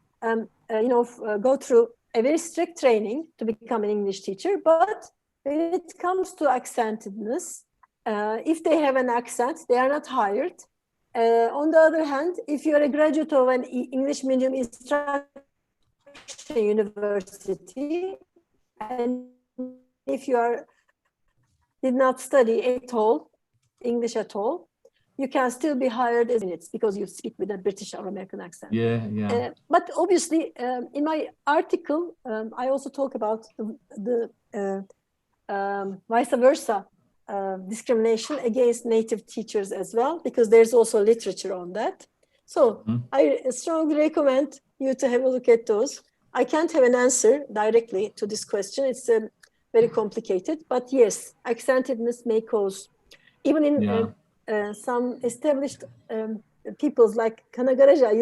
C: go through a very strict training to become an English teacher. But when it comes to accentedness, if they have an accent, they are not hired. On the other hand, if you are a graduate of an English medium instruction university, and if you did not study at all, English at all, you can still be hired as minutes because you speak with a British or American accent. But obviously, in my article, I also talk about the vice versa discrimination against native teachers as well, because there's also literature on that. So I strongly recommend you to have a look at those. I can't have an answer directly to this question. It's very complicated, but yes, accentedness may cause, even in some established peoples like Kanagaraja,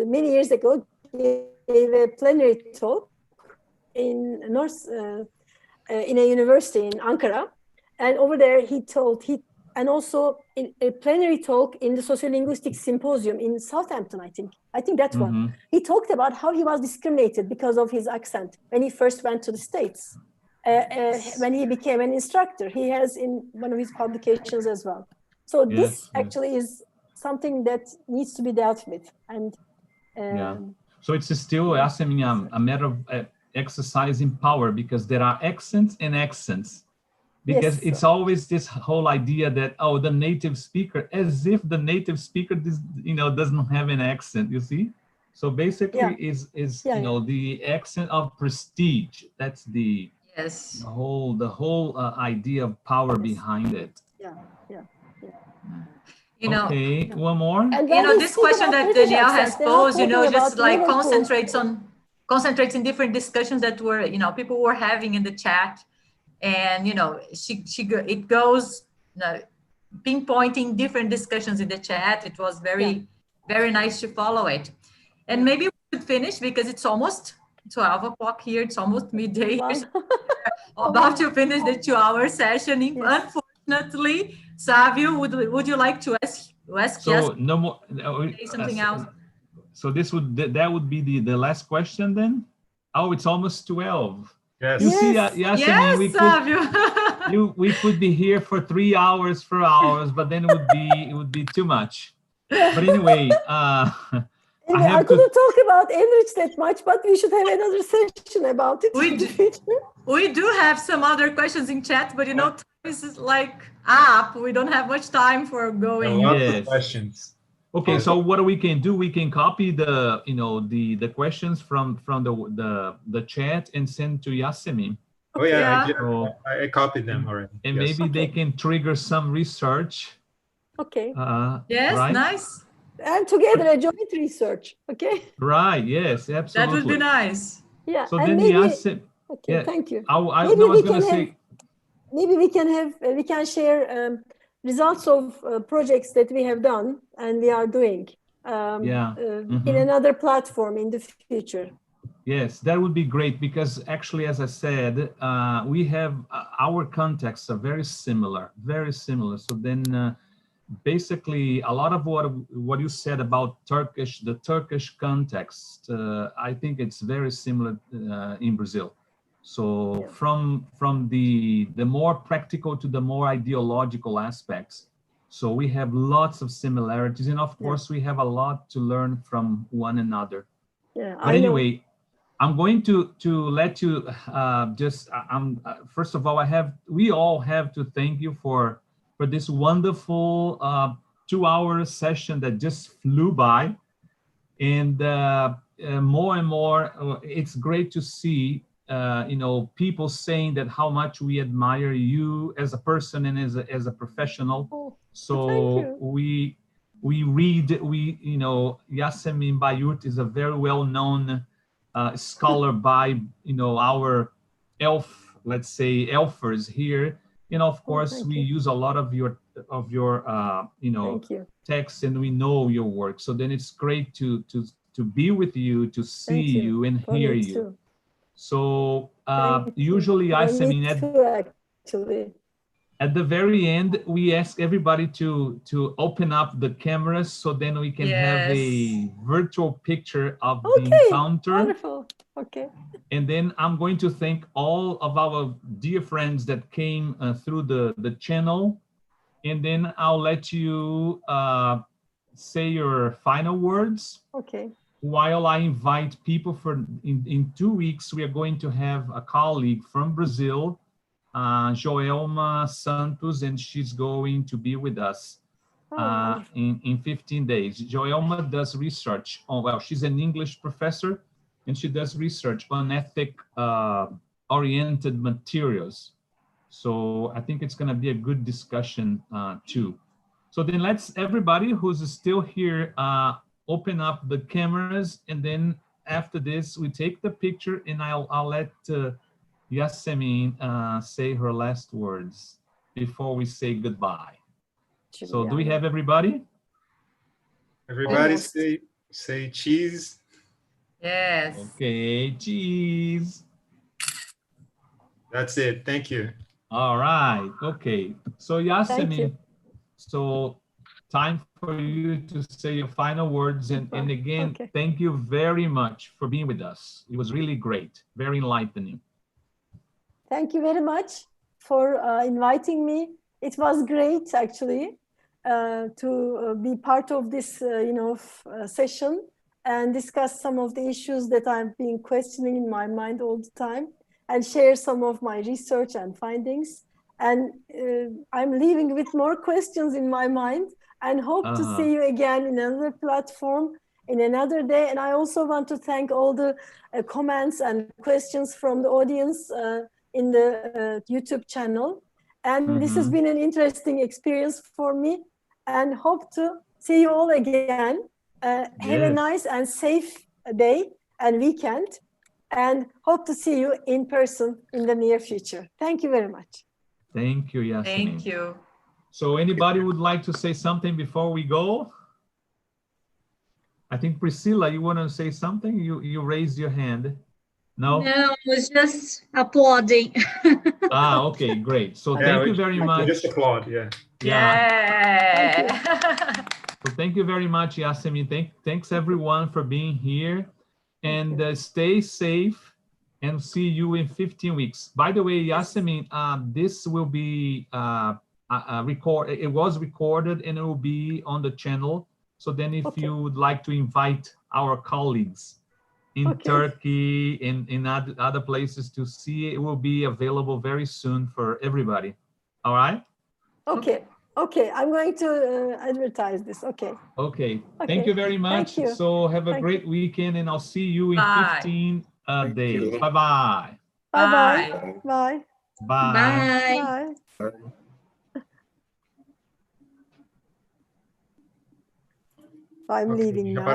C: many years ago, gave a plenary talk in in a university in Ankara. And over there, and also in a plenary talk in the Sociolinguistic Symposium in Southampton, I think that one. He talked about how he was discriminated because of his accent when he first went to the States, when he became an instructor. He has in one of his publications as well. So this actually is something that needs to be dealt with. And
A: so it's still, Yasemin, a matter of exercising power, because there are accents and accents. Because it's always this whole idea that, oh, the native speaker, as if the native speaker doesn't have an accent, you see? So basically is the accent of prestige. That's the whole idea of power behind it. Okay, one more.
D: And this question that Danielle has posed, just like concentrates in different discussions that were, people were having in the chat. And it goes pinpointing different discussions in the chat. It was very nice to follow it. And maybe we should finish because it's almost 12 o'clock here. It's almost midday. About to finish the 2-hour session. Unfortunately, Savio, would you like to ask
A: so no more
D: say something else?
A: So that would be the last question then? Oh, it's almost 12.
F: Yes.
A: You see, Yasemin, we could be here for 3 hours, 4 hours, but then it would be too much. But anyway,
C: I couldn't talk about Enrich that much, but we should have another session about it.
D: We do have some other questions in chat, but time is like up. We don't have much time for going.
F: Questions.
A: Okay, so what we can do, we can copy the questions from the chat and send to Yasemin.
F: Oh yeah, I copied them already.
A: And maybe they can trigger some research.
C: Okay.
D: Yes, right? Nice.
C: And together a joint research. Okay.
A: Right. Yes, absolutely.
D: That would be nice.
C: Yeah.
A: So then Yasemin.
C: Okay. Thank you.
A: I was going to say.
C: Maybe we can share results of projects that we have done and we are doing in another platform in the future.
A: Yes, that would be great, because actually, as I said, we have our contexts are very similar. So then basically a lot of what you said about the Turkish context, I think it's very similar in Brazil. So from the more practical to the more ideological aspects. So we have lots of similarities, and of course we have a lot to learn from one another.
C: Yeah,
A: but anyway, I'm going to let you first of all, we all have to thank you for this wonderful 2-hour session that just flew by. And more and more, it's great to see people saying that how much we admire you as a person and as a professional. So we read, Yasemin Bayyurt is a very well-known scholar by our let's say ELFers here, and of course we use a lot of your texts, and we know your work. So then it's great to be with you, to see you and hear you. So usually, Yasemin, at the very end, we ask everybody to open up the cameras, so then we can have a virtual picture of the encounter.
C: Wonderful. Okay.
A: And then I'm going to thank all of our dear friends that came through the channel. And then I'll let you say your final words.
C: Okay.
A: While I invite people in 2 weeks, we are going to have a colleague from Brazil, Joelma Santos, and she's going to be with us in 15 days. Joelma does research she's an English professor, and she does research on ethic-oriented materials. So I think it's going to be a good discussion too. So then everybody who's still here, open up the cameras, and then after this, we take the picture, and I'll let Yasemin say her last words before we say goodbye. So do we have everybody?
F: Everybody say cheese.
D: Yes.
A: Okay, cheese.
F: That's it. Thank you.
A: All right. Okay. So Yasemin, so time for you to say your final words. And again, thank you very much for being with us. It was really great, very enlightening.
C: Thank you very much for inviting me. It was great, actually, to be part of this, session and discuss some of the issues that I've been questioning in my mind all the time, and share some of my research and findings. And I'm leaving with more questions in my mind, and hope to see you again in another platform in another day. And I also want to thank all the comments and questions from the audience in the YouTube channel. And this has been an interesting experience for me, and hope to see you all again. Have a nice and safe day and weekend, and hope to see you in person in the near future. Thank you very much.
A: Thank you, Yasemin.
D: Thank you.
A: So anybody would like to say something before we go? I think Priscilla, you want to say something? You raised your hand. No?
L: No, I was just applauding.
A: Okay, great. So thank you very much.
F: Just applaud,
A: Yeah. So thank you very much, Yasemin. Thanks everyone for being here, and stay safe, and see you in 15 weeks. By the way, Yasemin, this will be it was recorded, and it will be on the channel. So then if you would like to invite our colleagues in Turkey, in other places to see, it will be available very soon for everybody. All right?
C: Okay, I'm going to advertise this. Okay.
A: Thank you very much.
C: Thank you.
A: So have a great weekend, and I'll see you in 15 days. Bye-bye.
C: Bye-bye. Bye.
L: Bye.
C: Bye. I'm leaving now.